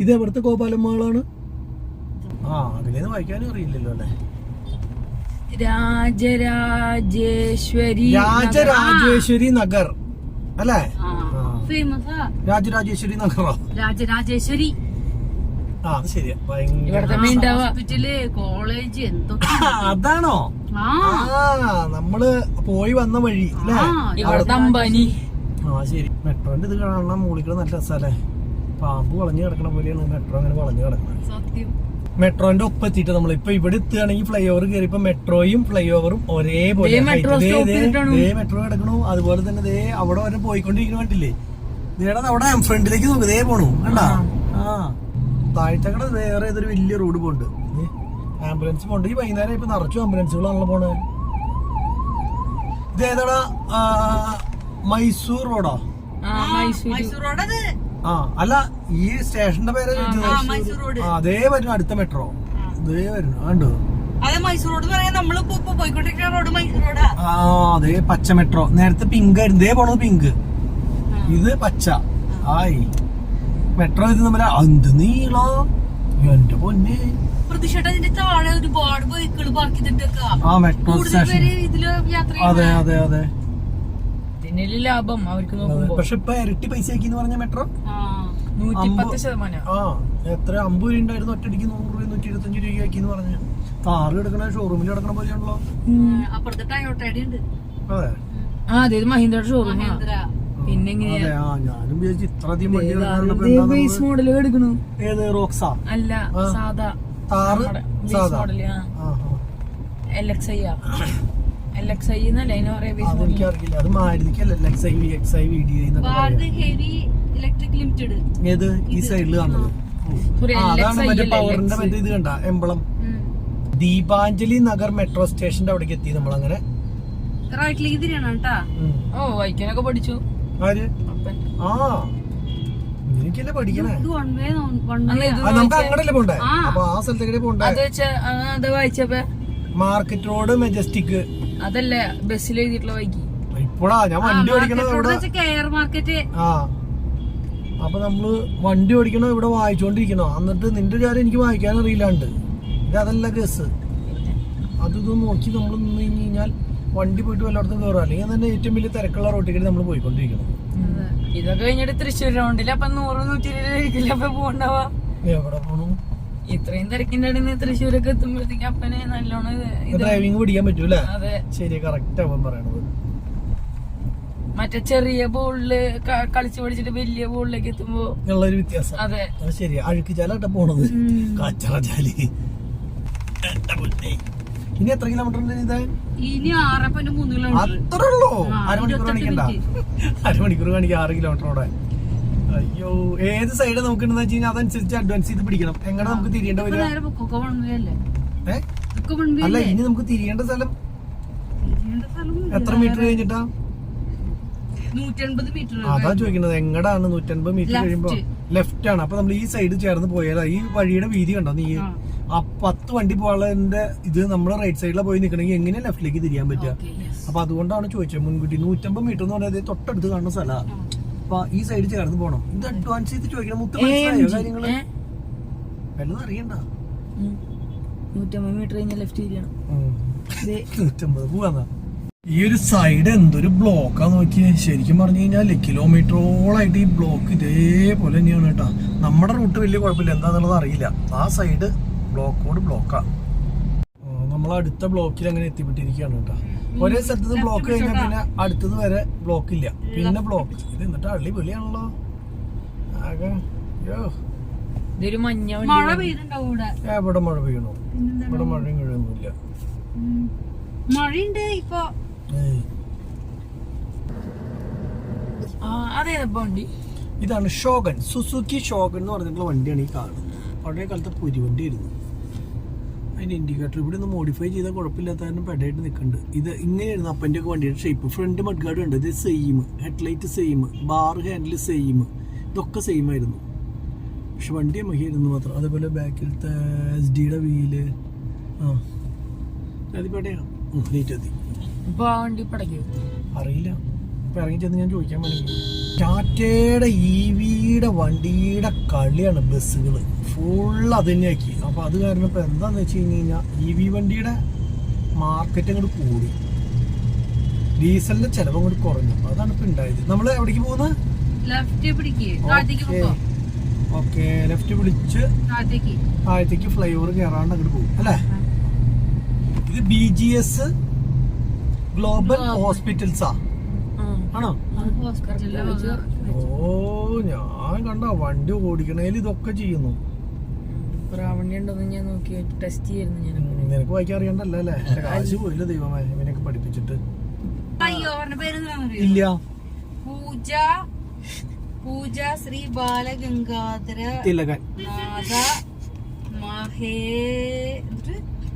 ഇത് എവിടുത്തെ ഗോപാലമ്മകളാണ്? അതിലേന്ന് വായിക്കാനും അറിയില്ലല്ലോ അല്ലെ. രാജരാജേശ്വരി നഗർ അല്ലേ? രാജരാജേശ്വരി നഗറോ? രാജരാജേശ്വരി. അത് ശരിയാ. ഹോസ്പിറ്റല്, കോളേജ്, എന്തൊക്കെ. അതാണോ? നമ്മള് പോയി വന്ന വഴി അല്ലേ? അംബാനി. ശരി. മെട്രോന്റെ ഇത് കാണാൻ മൂളിക്കണ നല്ല രസല്ലേ. പാമ്പ് വളഞ്ഞു കിടക്കണ പോലെയാണ് മെട്രോ അങ്ങനെ വളഞ്ഞു കിടക്കുന്നത്. സത്യം. മെട്രോന്റെ ഒപ്പം എത്തിയിട്ട് നമ്മളിപ്പോ ഇവിടെ എത്തുകയാണെങ്കിൽ ഫ്ലൈ ഓവർ കയറിയപ്പോ മെട്രോയും ഫ്ലൈ ഓവറും ഒരേപോലെ മെട്രോ കിടക്കണു. അതുപോലെ തന്നെ ദേ അവിടെ വരെ പോയിക്കൊണ്ടിരിക്കണ കണ്ടില്ലേ? ഇതേടാ അവിടെ ഫ്രണ്ടിലേക്ക് നോക്ക്, ദേ പോണു കണ്ടാ. താഴ്ത്തക്കട വേറെ ഏതൊരു വലിയ റോഡ് പോണ്ട്. Ambulance pond. ഈ വൈകുന്നേരം ഇപ്പൊ നിറച്ചു ആംബുലൻസുകളാണല്ലോ പോണേ. ഇത് ഏതാടാ? മൈസൂർ റോഡോ? മൈസൂർ റോഡ്. അല്ല, ഈ സ്റ്റേഷന്റെ പേര് ചോദിച്ചത്. അതേ വരുന്നു അടുത്ത മെട്രോ. അതേ വരുന്നു കണ്ടോ? അതെ, മൈസൂർ റോഡ് പറയാൻ നമ്മളിപ്പോ പോയിക്കൊണ്ടിരിക്കുന്ന റോഡ് മൈസൂർ റോഡാ. അതെ, പച്ച മെട്രോ. നേരത്തെ പിങ്ക് ആയിരുന്നു. ഇതേ പോണത് പിങ്ക്, ഇത് പച്ച. മെട്രോ ഇത് തമ്മിൽ എന്ത് നീളോ എന്റെ പൊന്നെ. ഒരുപാട് ബൈക്കുകൾ ബാക്കി മെട്രോ സ്റ്റേഷൻ. അതെ അതെ അതെ. ലാഭം അവർക്ക്. പക്ഷെ ഇപ്പൊ ഇരട്ടി പൈസ ആക്കിന്ന് പറഞ്ഞ മെട്രോ 110%. എത്ര 50 രൂപ ഉണ്ടായിരുന്നു ഒറ്റടിക്ക് 100 രൂപ 125 രൂപ ആക്കിന്ന് പറഞ്ഞ. കാറ് കിടക്കണ ഷോറൂമിൽ കിടക്കണ പോലെയാണല്ലോ. അപ്പുറത്തെ ടയോട്ടയുടെ ഉണ്ട്. അതെ, മഹീന്ദ്ര ഷോറൂം. പിന്നെ ഞാനും വിചാരിച്ചു ഇത്രയധികം മോഡല് എടുക്കണു. ഏത് റോക്സാ? അല്ല, സാധാ മോഡല്. LXI എന്നല്ലേ എനിക്കറിയില്ല. അത് മാരുതിക്കല്ല, ഹെവി ഇലക്ട്രിക് ലിമിറ്റഡ്. ഏത് ഈ സൈഡിൽ കാണുന്നത്? അതാണ് മറ്റേ പവറിന്റെ മറ്റേ ഇത് കണ്ട എംബ്ലം. ദീപാഞ്ജലി നഗർ മെട്രോ സ്റ്റേഷന്റെ അവിടേക്ക് എത്തി നമ്മളങ്ങനെ. റൈറ്റിലേക്ക് തിരിയണം കേട്ടാ. വൈക്കാനൊക്കെ പഠിച്ചു. ആര്? എനിക്കല്ലേ പഠിക്കണേ. നമുക്ക് അങ്ങടല്ലേ പോണ്ടേ? അപ്പൊ ആ സ്ഥലത്തേക്ക് പോണ്ടേ? വായിച്ചപ്പോ മാർക്കറ്റ് റോഡ്, മെജസ്റ്റിക്. അതല്ലേ ബസ്സിൽ എഴുതിയിട്ടുള്ള വൈകി. ഇപ്പോഴാ ഞാൻ വണ്ടി ഓടിക്കണത് ഇവിടെ. അപ്പൊ നമ്മള് വണ്ടി ഓടിക്കണോ ഇവിടെ വായിച്ചോണ്ടിരിക്കണോ? എന്നിട്ട് നിന്റെ കാര്യം എനിക്ക് വായിക്കാൻ അറിയില്ലാണ്ട്. ഇത് അതല്ല കേസ്. അതൊന്നും നോക്കി നമ്മൾ നിന്ന് കഴിഞ്ഞാൽ വണ്ടി പോയിട്ട് വല്ലയിടത്തും കയറുക. അല്ലെങ്കിൽ തന്നെ ഏറ്റവും വലിയ തിരക്കുള്ള റോട്ടിൽ നമ്മൾ പോയിക്കൊണ്ടിരിക്കണം. ഇതൊക്കെ കഴിഞ്ഞിട്ട് തൃശ്ശൂർ റൗണ്ടിൽ അപ്പൊ 100-120 പോണ്ടാവാ. എവിടെ പോണു? ഇത്രയും തിരക്കിന്റെ ഇടയിൽ തൃശ്ശൂരൊക്കെ എത്തുമ്പോഴത്തേക്ക് അപ്പനെ നല്ലോണം ഡ്രൈവിംഗ് പഠിക്കാൻ പറ്റൂല. ശരി, കറക്റ്റ് അവൻ പറയണത്. മറ്റേ ചെറിയ ബോളില് കളിച്ചു പഠിച്ചിട്ട് വലിയ ബോളിലേക്ക് എത്തുമ്പോ ഉള്ളൊരു വ്യത്യാസം. അതെ, ശരി. അഴുക്ക് ചാലാട്ട പോണത്, കച്ചറ ചാലി. ഇനി എത്ര കിലോമീറ്റർ ഉണ്ട്? ഇത് ഇനി 6.3 കിലോമീറ്റർ. അത്രേ ഉള്ളൂ. അരമണിക്കൂർ കാണിക്കണ്ട. അരമണിക്കൂർ കാണിക്കുക 6 കിലോമീറ്ററോടെ. അയ്യോ, ഏത് സൈഡ് നോക്കണെന്ന് വെച്ച് കഴിഞ്ഞാൽ അതനുസരിച്ച് അഡ്വാൻസ് ചെയ്ത് പിടിക്കണം. എങ്ങനെ നമുക്ക് തിരിയേണ്ട വരിക? അല്ല, ഇനി നമുക്ക് തിരിയേണ്ട സ്ഥലം എത്ര മീറ്റർ കഴിഞ്ഞിട്ടാ? 180 മീറ്റർ. അതാ ചോദിക്കുന്നത്, എങ്ങടാണ് 180 മീറ്റർ കഴിയുമ്പോ ലെഫ്റ്റ് ആണ്. അപ്പൊ നമ്മൾ ഈ സൈഡ് ചേർന്ന് പോയാലോ? ഈ വഴിയുടെ വീതി കണ്ടോ നീ? ആ 10 വണ്ടി പോകാനുള്ള ഇത് നമ്മൾ റൈറ്റ് സൈഡിലാണ് പോയി നിൽക്കണമെങ്കിൽ എങ്ങനെ ലെഫ്റ്റിലേക്ക് തിരിയാൻ പറ്റുക? അപ്പൊ അതുകൊണ്ടാണ് ചോദിച്ചത് മുൻകൂട്ടി. 150 മീറ്റർ എന്ന് പറഞ്ഞാൽ തൊട്ടടുത്ത് കാണുന്ന സ്ഥലമാണ്. അപ്പൊ ഈ സൈഡ് ചേർന്ന് പോണം. ഇത് അഡ്വാൻസ് ചെയ്ത് ചോദിക്കണം. കാര്യങ്ങള് വല്ലതും അറിയണ്ട. 150 മീറ്റർ കഴിഞ്ഞാൽ ലെഫ്റ്റ് തിരിയണം. 150 പോവാന്നാ. ഈ ഒരു സൈഡ് എന്തൊരു ബ്ലോക്കാ നോക്കിയേ. ശരിക്കും പറഞ്ഞു കഴിഞ്ഞാൽ കിലോമീറ്ററോളായിട്ട് ഈ ബ്ലോക്ക് ഇതേപോലെ തന്നെയാണ് കേട്ടാ. നമ്മുടെ റൂട്ട് വലിയ കുഴപ്പമില്ല, എന്താന്നുള്ളത് അറിയില്ല. ആ സൈഡ് ബ്ലോക്കോട് ബ്ലോക്കാ. നമ്മൾ അടുത്ത ബ്ലോക്കിൽ അങ്ങനെ എത്തിപ്പെട്ടിരിക്കുകയാണ് കേട്ടോ. ഒരേ സ്ഥലത്ത് ബ്ലോക്ക് കഴിഞ്ഞാൽ പിന്നെ അടുത്തത് വരെ ബ്ലോക്ക് ഇല്ല, പിന്നെ ബ്ലോക്ക്. ഇത് എന്നിട്ട് അടിപൊളിയാണല്ലോ ആകെ. എവിടെ മഴ പെയ്യണോ? ഇവിടെ മഴയും കഴിയൊന്നുമില്ല. മഴയുണ്ട് ഇപ്പൊ. ഇതാണ് ഷോഗൻ, സുസുക്കി ഷോഗൻ എന്ന് പറഞ്ഞിട്ടുള്ള വണ്ടിയാണ് ഈ കാണുന്നത്. പഴയ കാലത്തെ പൊരിവണ്ടി ആയിരുന്നു. അതിൻ്റെ ഇൻഡിക്കേറ്റർ ഇവിടെ ഒന്ന് മോഡിഫൈ ചെയ്താൽ കുഴപ്പമില്ലാത്ത കാരണം പെടായിട്ട് നിൽക്കുന്നുണ്ട്. ഇത് ഇങ്ങനെയായിരുന്നു അപ്പൻ്റെ ഒക്കെ വണ്ടിയുടെ ഷേപ്പ്. ഫ്രണ്ട് മഡ് ഗാർഡ് ഉണ്ട്, ഇത് same. Headlight same, bar handle same, ഇതൊക്കെ സെയിം ആയിരുന്നു. പക്ഷെ വണ്ടി മഹിയായിരുന്നു മാത്രം. അതേപോലെ ബാക്കിലത്തെ SD-യുടെ വീല് അതിപ്പേട്ടയാണ് നീറ്റ് എത്തി. അറിയില്ല, ഇപ്പം ഇറങ്ങി ചെന്ന് ഞാൻ ചോദിക്കാൻ വേണ്ടി. ടാറ്റയുടെ EVയുടെ വണ്ടിയുടെ കളിയാണ് ബസ്സുകൾ ഫുൾ അത് തന്നെയാക്കി. അപ്പോൾ അത് കാരണം ഇപ്പോൾ എന്താണെന്ന് വെച്ച് കഴിഞ്ഞ് കഴിഞ്ഞാൽ EV വണ്ടിയുടെ മാർക്കറ്റ് അങ്ങോട്ട് കൂടി, ഡീസലിൻ്റെ ചിലവ് അങ്ങോട്ട് കുറഞ്ഞു. അതാണ് ഇപ്പം ഉണ്ടായത്. നമ്മൾ എവിടേക്ക് പോകുന്നത്? ഓക്കെ, ലെഫ്റ്റ് പിടിച്ച് താഴത്തേക്ക് ഫ്ലൈ ഓവർ കയറാണ്ട് അങ്ങോട്ട് പോകും അല്ലേ? ഇത് BGS ഗ്ലോബൽ ഹോസ്പിറ്റൽസാ ആണോ? ഓ, ഞാൻ കണ്ട വണ്ടി ഓടിക്കണേൽ ഇതൊക്കെ ചെയ്യുന്നു. നിനക്ക് വായിക്കാൻ അറിയണ്ടല്ലോ അല്ലേ? കാശ് പോയില്ല ദൈവമേ ഇവനൊക്കെ പഠിപ്പിച്ചിട്ട്. ഇല്ല, പൂജ ശ്രീ ബാലഗംഗാധര തിലകൻ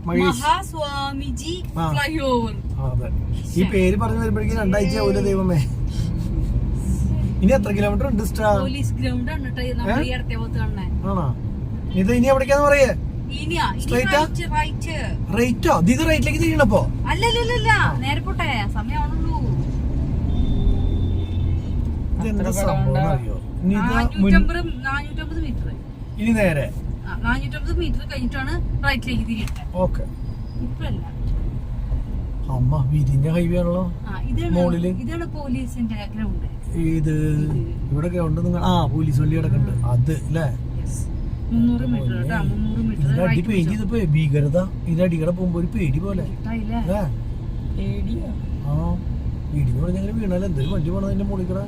മഹാസ്വാമിജി ഫ്ലൈഓവർ. അതെ, ഈ പേര് പറഞ്ഞു വരുമ്പോഴേക്കും 2 ആഴ്ച ആവൂല ദൈവമേ. ഇനി എത്ര കിലോമീറ്റർ ഉണ്ട്? പോലീസ് ഗ്രൗണ്ട് ആണ് ആണോ? ഇത് ഇനി എവിടേക്കാന്ന് പറയേ? റൈറ്റോ? ഇത് റൈറ്റിലേക്ക് തിരിയണപ്പോ? അല്ലല്ല, നേരെ പോട്ടെ, സമയമാണുള്ളൂ. ഇതെന്താ സംഭവം അറിയോ? 450 മീറ്റർ ഇനി നേരെ 450 മീറ്റർ കഴിഞ്ഞിട്ടാണ് റൈറ്റിലേക്ക് തിരിയട്ടെ. ഓക്കെ, അമ്മ വിരിഞ്ഞ ഹൈവേ ആണല്ലോ മോളില്. ഇതാണ് പോലീസിന്റെ ഗ്രൗണ്ട്. ഇത് ഇവിടെ ഗ്രൗണ്ട് പോലീസ് വണ്ടി കിടക്കുന്നുണ്ട് അത് അല്ലേ? 300 മീറ്റർ. അടി പെയിന്റ് ചെയ്തപ്പോ ഭീകരത. ഇത് അടിക്കടെ പോകുമ്പോ ഒരു പേടി പോലെ. ഇടിന്ന് പറഞ്ഞാൽ വീണാലും എന്തൊരു വണ്ടി പോണത് അതിന്റെ മുകളിൽ കൂടെ.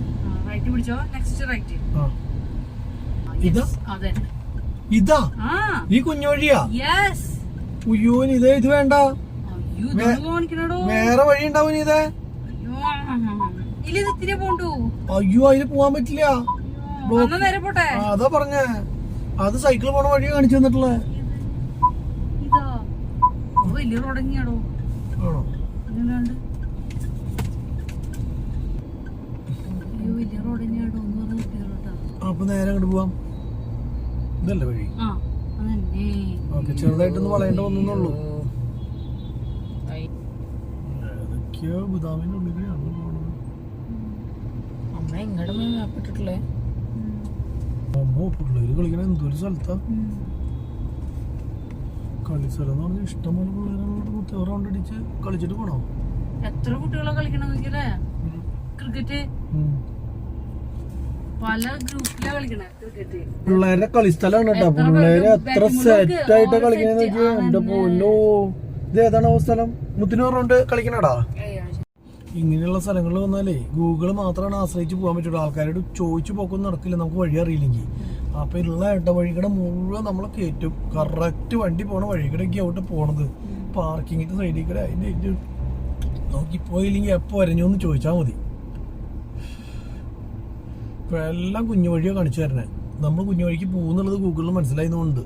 ഇതാ ഈ കുഞ്ഞുവഴിയാ? ഉയ്യോന് ഇത് വേണ്ട, വേറെ വഴി ഉണ്ടാവും. ഇതേ അയ്യോ, അതിന് പോവാൻ പറ്റില്ല. അതാ പറഞ്ഞേ, അത് സൈക്കിൾ പോണ വഴി കാണിച്ചു തന്നിട്ടുള്ള. ആണോ? അപ്പൊ നേരെ അങ്ങോട്ട് പോവാം. ഇതല്ലേ വഴി? ഓക്കെ, ചെറുതായിട്ടൊന്ന് വളയേണ്ട വന്നുള്ളൂ. ഏതൊക്കെയോ ഗുദാമിന്റെ ഉള്ളിലാണ് പോണത്. അമ്മോ, പിള്ളേര് കളിക്കണ എന്തൊരു സ്ഥലത്താ. കളിസ്ഥലം എന്ന് പറഞ്ഞാൽ ഇഷ്ടംപോലെ പിള്ളേരാണ്. റൗണ്ട് അടിച്ച് കളിച്ചിട്ട് പോണോ? എത്ര കുട്ടികളെ കളിക്കണം ക്രിക്കറ്റ്? പല ഗ്രൂപ്പിലാ കളിക്കണേ ക്രിക്കറ്റ്. പിള്ളേരുടെ കളിസ്ഥലാണ് കേട്ടോ. പിള്ളേര് എത്ര സെറ്റ് ആയിട്ട് കളിക്കണെന്ന് വെച്ചാൽ എന്റെ പോലോ. ഇത് ഏതാണ് സ്ഥലം? മുത്തിനൂർ റൗണ്ട് കളിക്കണടാ. ഇങ്ങനെയുള്ള സ്ഥലങ്ങളിൽ വന്നാലേ ഗൂഗിള് മാത്രമാണ് ആശ്രയിച്ച് പോകാൻ പറ്റുള്ളൂ. ആൾക്കാരോട് ചോദിച്ചു പോക്കൊന്നും നടക്കില്ല നമുക്ക് വഴി അറിയില്ലെങ്കിൽ. അപ്പൊ ഉള്ള ഇടവഴിയുടെ മുഴുവൻ നമ്മളെ കയറ്റും. കറക്റ്റ് വണ്ടി പോണ വഴിക്കടൊക്കെ ആവട്ടെ പോണത്. പാർക്കിങ്ങിന്റെ സൈഡിൽ കൂടെ അതിന്റെ നോക്കി പോയില്ലെങ്കിൽ എപ്പോ വരഞ്ഞോന്ന് ചോദിച്ചാൽ മതി. ഇപ്പൊ എല്ലാം കുഞ്ഞു വഴിയാ കാണിച്ചു തരണേ. നമ്മൾ കുഞ്ഞു വഴിക്ക് പോകുന്നുള്ളത് ഗൂഗിളിൽ മനസ്സിലായതുകൊണ്ട്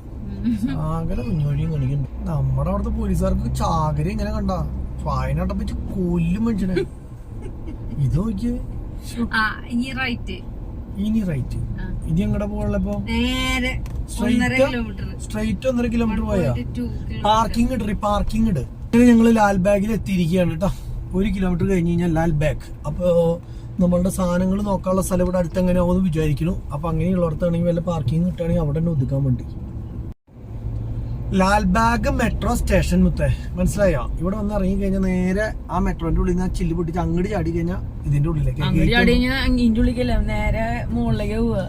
ചാകര കുഞ്ഞു വഴിയും കാണിക്കുന്നുണ്ട്. നമ്മുടെ അവിടുത്തെ പോലീസുകാർക്ക് ചാകര ഇങ്ങനെ കണ്ട ഫൈനടപ്പിച്ച് കൊല്ലും മനുഷ്യനെ. ഇത് നോക്കിയേ. ഇനി റൈറ്റ്. ഇനി എങ്ങടെ പോകണല്ലോ? സ്ട്രൈറ്റ് 1.5 കിലോമീറ്റർ പോയാ പാർക്കിംഗ് ഇട്. പാർക്കിംഗ് ഇട്. ഞങ്ങള് ലാൽബാഗിൽ എത്തിയിരിക്കുകയാണ് കേട്ടോ. 1 കിലോമീറ്റർ കഴിഞ്ഞ് കഴിഞ്ഞാൽ ലാൽബാഗ്. അപ്പൊ നമ്മളുടെ സാധനങ്ങൾ നോക്കാനുള്ള സ്ഥലം ഇവിടെ അടുത്ത് എങ്ങനെയാവുമെന്ന് വിചാരിക്കുന്നു. അപ്പൊ അങ്ങനെയുള്ളടത്താണെങ്കിൽ വല്ല പാർക്കിംഗ് കിട്ടുകയാണെങ്കിൽ അവിടെ തന്നെ ഒതുക്കാൻ വേണ്ടി. ലാൽബാഗ് മെട്രോ സ്റ്റേഷൻ മുത്തേ, മനസ്സിലായോ? ഇവിടെ വന്ന് ഇറങ്ങി കഴിഞ്ഞാൽ നേരെ ആ മെട്രോന്റെ ഉള്ളിൽ നിന്ന് ചില്ല് പൊട്ടിച്ച് അങ്ങോട്ട് ചാടി കഴിഞ്ഞാൽ ഇതിന്റെ ഉള്ളിലേക്ക്. നേരെ മുകളിലേക്ക് പോവാ.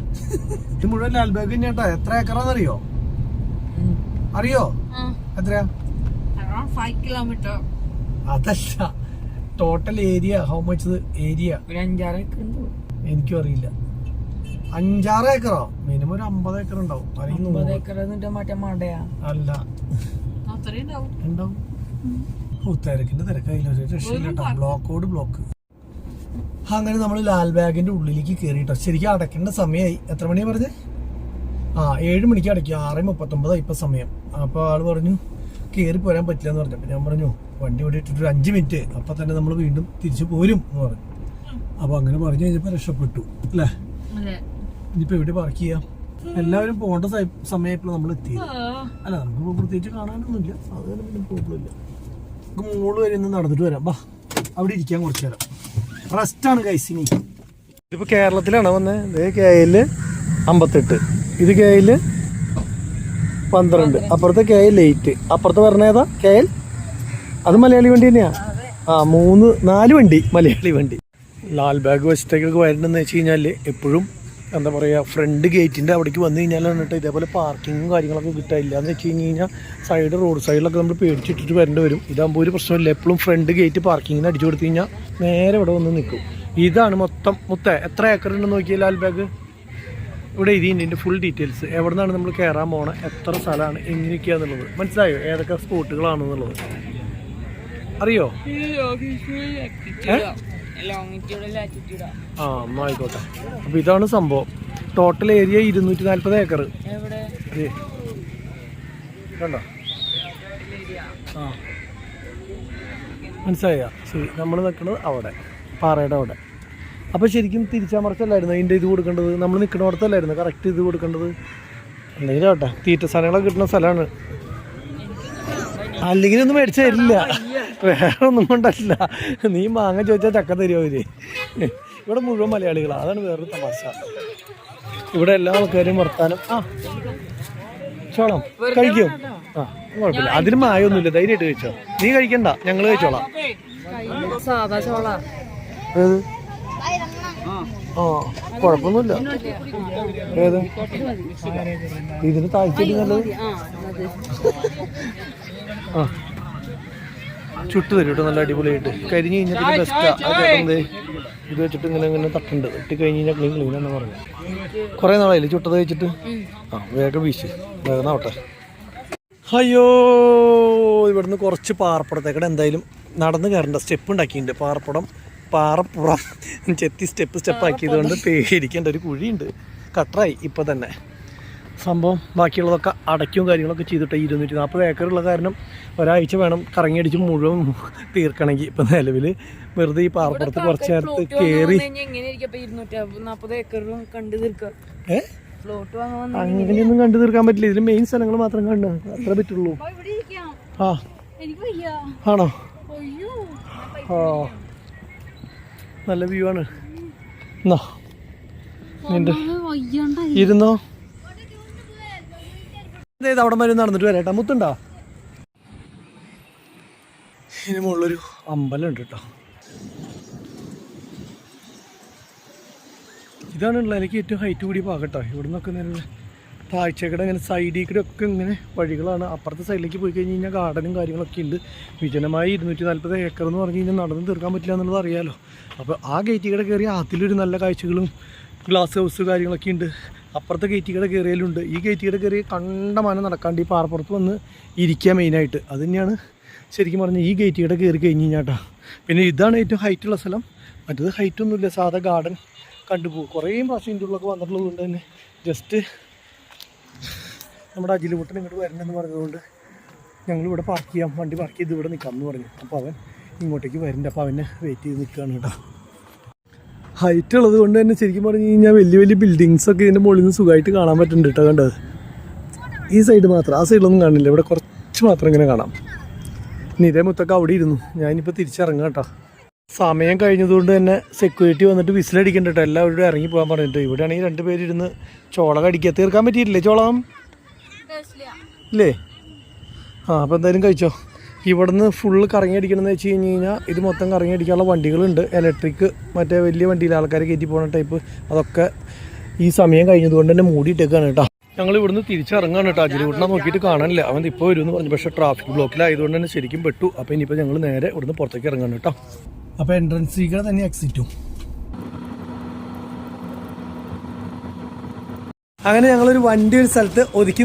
ഇത് മുഴുവൻ ലാൽബാഗ് തന്നെയാട്ടാ. എത്ര ഏക്കറാന്നറിയോ? അറിയോ എത്രയാ? 5 കിലോമീറ്റർ. അതല്ല, total area. How much area? 5-6 acre. എനിക്കും അറിയില്ല. 5-6 ഏക്കറോ? മിനിമം ഒരു 50 ഏക്കർ ഉണ്ടാവും. അല്ല, ഉണ്ടാവും. തിരക്കിന്റെ തിരക്കായില്ല, രക്ഷയില്ലട്ടോ. ബ്ലോക്കോട് ബ്ലോക്ക്. അങ്ങനെ നമ്മൾ ലാൽബാഗിന്റെ ഉള്ളിലേക്ക് കയറിട്ടോ. ശരിക്കും അടയ്ക്കേണ്ട സമയമായി. എത്ര മണിയാ പറഞ്ഞേ? 7 മണിക്ക് അടയ്ക്കുക, 6:39 ഇപ്പം സമയം. അപ്പോൾ ആൾ പറഞ്ഞു കയറി പോരാൻ പറ്റില്ല എന്ന് പറഞ്ഞു. അപ്പം ഞാൻ പറഞ്ഞു വണ്ടി ഇവിടെ ഇട്ടിട്ട് 5 മിനിറ്റ്, അപ്പം തന്നെ നമ്മൾ വീണ്ടും തിരിച്ചു പോരും എന്ന് പറഞ്ഞു. അപ്പോൾ അങ്ങനെ പറഞ്ഞു കഴിഞ്ഞപ്പോൾ രക്ഷപ്പെട്ടു അല്ലേ. ഇനിയിപ്പോൾ എവിടെ പാർക്ക് ചെയ്യാം? എല്ലാവരും പോകേണ്ട സമയപ്പോൾ നമ്മൾ എത്തിയത്. അല്ല നമുക്ക് പ്രത്യേകിച്ച് കാണാനൊന്നുമില്ല, അതുകൊണ്ട് പിന്നെ പ്രോബ്ലം ഇല്ല. നമുക്ക് മോള് വരെ ഒന്ന് നടന്നിട്ട് വരാം. ബാ അവിടെ ഇരിക്കാൻ കുറച്ച് നേരം റെസ്റ്റാണ് കൈസിനി. ഇതിപ്പോൾ കേരളത്തിലാണ് വന്നത്. ഇത് KL 58, ഇത് KL 12, അപ്പുറത്തെ KL 8, അപ്പുറത്ത് പറഞ്ഞേതാ KL, അത് മലയാളി വണ്ടി തന്നെയാ. 4 വണ്ടി മലയാളി വണ്ടി. ലാൽബാഗ് വശത്തേക്കൊക്കെ വരണമെന്ന് വെച്ച് കഴിഞ്ഞാൽ എപ്പോഴും എന്താ പറയുക, ഫ്രണ്ട് ഗേറ്റിൻ്റെ അവിടേക്ക് വന്നു കഴിഞ്ഞാലാണ് കേട്ടോ ഇതേപോലെ പാർക്കിങ്ങും കാര്യങ്ങളൊക്കെ കിട്ടാനില്ല. എന്ന് വെച്ച് കഴിഞ്ഞാൽ റോഡ് സൈഡിലൊക്കെ നമ്മൾ പേടിച്ചിട്ടിട്ട് വരേണ്ടി വരും. ഇതാകുമ്പോൾ ഒരു പ്രശ്നമില്ല, എപ്പോഴും ഫ്രണ്ട് ഗേറ്റ് പാർക്കിങ്ങിന് അടിച്ചു കൊടുത്തു കഴിഞ്ഞാൽ നേരെ ഇവിടെ വന്ന് നിൽക്കും. ഇതാണ് മൊത്തം എത്ര ഏക്കർ ഉണ്ടെന്ന് നോക്കിയാൽ ലാൽബാഗ് ഇവിടെ ഇതിൻ്റെ ഫുൾ ഡീറ്റെയിൽസ്, എവിടെ നിന്നാണ് നമ്മൾ കയറാൻ പോകണം, എത്ര സ്ഥലമാണ്, എങ്ങനെയൊക്കെയാണെന്നുള്ളത് മനസ്സിലായോ, ഏതൊക്കെ സ്പോട്ടുകളാണെന്നുള്ളത് അറിയോ? ആയിക്കോട്ടെ. അപ്പൊ ഇതാണ് സംഭവം. Total area 240 acre. കണ്ടോ? മനസ്സിലായ? ശരി, നമ്മൾ നിൽക്കുന്നത് അവിടെ പാറയുടെ അവിടെ. അപ്പോൾ ശരിക്കും തിരിച്ചാമർച്ചല്ലായിരുന്നു അതിൻ്റെ ഇത് കൊടുക്കേണ്ടത്, നമ്മൾ നിൽക്കണോടത്തല്ലായിരുന്നു കറക്റ്റ് ഇത് കൊടുക്കേണ്ടത്. എന്തെങ്കിലും ആവട്ടെ, തീറ്റ സാധനങ്ങളൊക്കെ കിട്ടുന്ന സ്ഥലമാണ്. അല്ലെങ്കിൽ ഒന്നും മേടിച്ചു തരില്ല, വേറെ ഒന്നും കൊണ്ടല്ല. നീ മാങ്ങ ചോദിച്ചാൽ ചക്ക തരുമോ അവര്? ഇവിടെ മുഴുവൻ മലയാളികളാണ്, അതാണ് വേറൊരു തമാശ. ഇവിടെ എല്ലാ ആൾക്കാരും വർത്താനം. ചോളം കഴിക്കും. കുഴപ്പമില്ല, അതിന് മായൊന്നുമില്ല, ധൈര്യമായിട്ട് കഴിച്ചോ. നീ കഴിക്കണ്ട, ഞങ്ങൾ കഴിച്ചോളാം. ഏത്? കുഴപ്പമൊന്നുമില്ല. ഏത്? ഇതിന് താഴ്ചയിൽ നല്ലത് ചുട്ട് തരും കേട്ടോ, നല്ല അടിപൊളിയായിട്ട്. കരിഞ്ഞ് കഴിഞ്ഞിട്ട് ബെസ്റ്റാ. ഇത് വെച്ചിട്ട് ഇങ്ങനെ തട്ടുണ്ട്, ഇട്ട് കഴിഞ്ഞ് കഴിഞ്ഞാൽ ക്ലീനാന്ന് പറഞ്ഞു. കുറേ നാളായില്ലേ ചുട്ടത് കഴിച്ചിട്ട്. വേഗം വീശ്, വേഗം ആവട്ടെ. അയ്യോ, ഇവിടുന്ന് കുറച്ച് പാറപ്പുറത്തേക്കടെ എന്തായാലും നടന്ന് കയറേണ്ട സ്റ്റെപ്പ് ഉണ്ടാക്കിയിട്ടുണ്ട്. പാറപ്പുറം ചെത്തി സ്റ്റെപ്പ് ആക്കിയതുകൊണ്ട് പേടിക്കേണ്ട ഒരു കുഴിയുണ്ട്. കട്ടറായി ഇപ്പം തന്നെ സംഭവം. ബാക്കിയുള്ളതൊക്കെ അടയ്ക്കും കാര്യങ്ങളൊക്കെ ചെയ്തിട്ട് 240 ഏക്കറുള്ള കാരണം ഒരാഴ്ച വേണം കറങ്ങിയടിച്ച് മുഴുവൻ തീർക്കണമെങ്കിൽ. ഇപ്പം നിലവിൽ വെറുതെ ഈ പാറപ്പുറത്ത് കുറച്ച് നേരത്ത് കയറി അങ്ങനെയൊന്നും കണ്ടു തീർക്കാൻ പറ്റില്ല. ഇതിൽ മെയിൻ സ്ഥലങ്ങൾ മാത്രം കണ്ടു അത്ര പറ്റുള്ളൂ. ആണോ? നല്ല വ്യൂ ആണ്. ഇരുന്നോ, അവിടെ വരെ നടന്നിട്ട് വരാട്ടാ. മുത്തുണ്ടോ? ഇതിന് മുകളിലൊരു അമ്പലം ഉണ്ട് കേട്ടോ. ഇതാണുള്ള എനിക്ക് ഏറ്റവും ഹൈറ്റ് കൂടി പാകട്ടോ. ഇവിടെ നിന്നൊക്കെ നല്ല താഴ്ചക്കടെ ഇങ്ങനെ സൈഡിൽ കൂടെ ഒക്കെ ഇങ്ങനെ വഴികളാണ്. അപ്പുറത്തെ സൈഡിലേക്ക് പോയി കഴിഞ്ഞ് കഴിഞ്ഞാൽ ഗാർഡനും കാര്യങ്ങളൊക്കെ ഉണ്ട്. വിജനമായി 240 ഏക്കർ എന്ന് പറഞ്ഞു കഴിഞ്ഞാൽ നടന്ന് തീർക്കാൻ പറ്റില്ല എന്നുള്ളത് അറിയാമല്ലോ. അപ്പോൾ ആ ഗേറ്റിൽ കൂടെ കയറി അതിലൊരു നല്ല കാഴ്ചകളും ഗ്ലാസ് ഹൗസ് കാര്യങ്ങളൊക്കെ ഉണ്ട്. അപ്പുറത്തെ ഗേറ്റിൽ കൂടെ കയറിയാലുണ്ട്. ഈ ഗേറ്റിൽ കൂടെ കയറി കണ്ടമാനം നടക്കാണ്ട് ഈ പാറപ്പുറത്ത് വന്ന് ഇരിക്കുക മെയിനായിട്ട്. അത് തന്നെയാണ് ശരിക്കും പറഞ്ഞാൽ ഈ ഗേറ്റിൽ കൂടെ കയറി കഴിഞ്ഞ് കഴിഞ്ഞാട്ടാ. പിന്നെ ഇതാണ് ഏറ്റവും ഹൈറ്റുള്ള സ്ഥലം. മറ്റത് ഹൈറ്റൊന്നുമില്ല, സാധാ ഗാർഡൻ കണ്ടുപോകും. കുറേ പ്രാവശ്യം ഇതിൻ്റെ ഉള്ളൊക്കെ വന്നിട്ടുള്ളത് കൊണ്ട് തന്നെ ജസ്റ്റ് നമ്മുടെ അജിലുമുട്ടൻ ഇങ്ങോട്ട് വരണമെന്ന് പറഞ്ഞതുകൊണ്ട് ഞങ്ങളിവിടെ പാർക്ക് ചെയ്യാം, വണ്ടി പാർക്ക് ചെയ്ത് ഇവിടെ നിൽക്കാം എന്ന് പറഞ്ഞു. അപ്പോൾ അവൻ ഇങ്ങോട്ടേക്ക് വരുന്നുണ്ട്. അപ്പോൾ അവനെ വെയിറ്റ് ചെയ്ത് നിൽക്കുകയാണ് കേട്ടോ. ഹൈറ്റ് ഉള്ളത് കൊണ്ട് തന്നെ ശരിക്കും പറഞ്ഞു കഴിഞ്ഞാൽ വലിയ വലിയ ബിൽഡിങ്സൊക്കെ ഇതിൻ്റെ മുകളിൽ നിന്ന് സുഖമായിട്ട് കാണാൻ പറ്റുന്നുണ്ട് കേട്ടോ. കണ്ടത് ഈ സൈഡ് മാത്രം, ആ സൈഡിലൊന്നും കാണില്ല. ഇവിടെ കുറച്ച് മാത്രം ഇങ്ങനെ കാണാം. ഇനി ഇതേ മുത്തൊക്കെ അവിടെ ഇരുന്നു. ഞാനിപ്പോൾ തിരിച്ചിറങ്ങാം കേട്ടോ. സമയം കഴിഞ്ഞതുകൊണ്ട് തന്നെ സെക്യൂരിറ്റി വന്നിട്ട് വിസിലടിക്കണ്ട കേട്ടോ. എല്ലാവരും ഇറങ്ങി പോകാൻ പറഞ്ഞിട്ട്. ഇവിടെ ആണെങ്കിൽ 2 പേരിരുന്ന് ചോള കടിക്കുക. തീർക്കാൻ പറ്റിയിട്ടില്ലേ ചോളം? ഇല്ലേ? അപ്പോൾ എന്തായാലും കഴിച്ചോ. ഇവിടുന്ന് ഫുള്ള് കറങ്ങി അടിക്കണമെന്ന് വെച്ച് കഴിഞ്ഞ് കഴിഞ്ഞാൽ ഇത് മൊത്തം കറങ്ങി അടിക്കാനുള്ള വണ്ടികളുണ്ട്. ഇലക്ട്രിക് മറ്റേ വലിയ വണ്ടിയിൽ ആൾക്കാരെ കയറ്റി പോകുന്ന ടൈപ്പ്. അതൊക്കെ ഈ സമയം കഴിഞ്ഞതുകൊണ്ട് തന്നെ മൂടിയിട്ടേക്കാണ് കേട്ടോ. ഞങ്ങൾ ഇവിടുന്ന് തിരിച്ചിറങ്ങാണ് കേട്ടോ. അജിലൂട്ടിനെ നോക്കിയിട്ട് കാണാനില്ല. അവൻ ഇപ്പോൾ വരുമെന്ന് പറഞ്ഞു. പക്ഷേ ട്രാഫിക് ബ്ലോക്കിലായതുകൊണ്ട് തന്നെ ശരിക്കും പെട്ടു. അപ്പോൾ ഇനിയിപ്പോൾ ഞങ്ങൾ നേരെ ഇവിടുന്ന് പുറത്തേക്ക് ഇറങ്ങാണ് കേട്ടോ. അപ്പോൾ എൻട്രൻസിൽ തന്നെ എക്സിറ്റും. അങ്ങനെ ഞങ്ങളൊരു വണ്ടി ഒരു സ്ഥലത്ത് ഒതുക്കി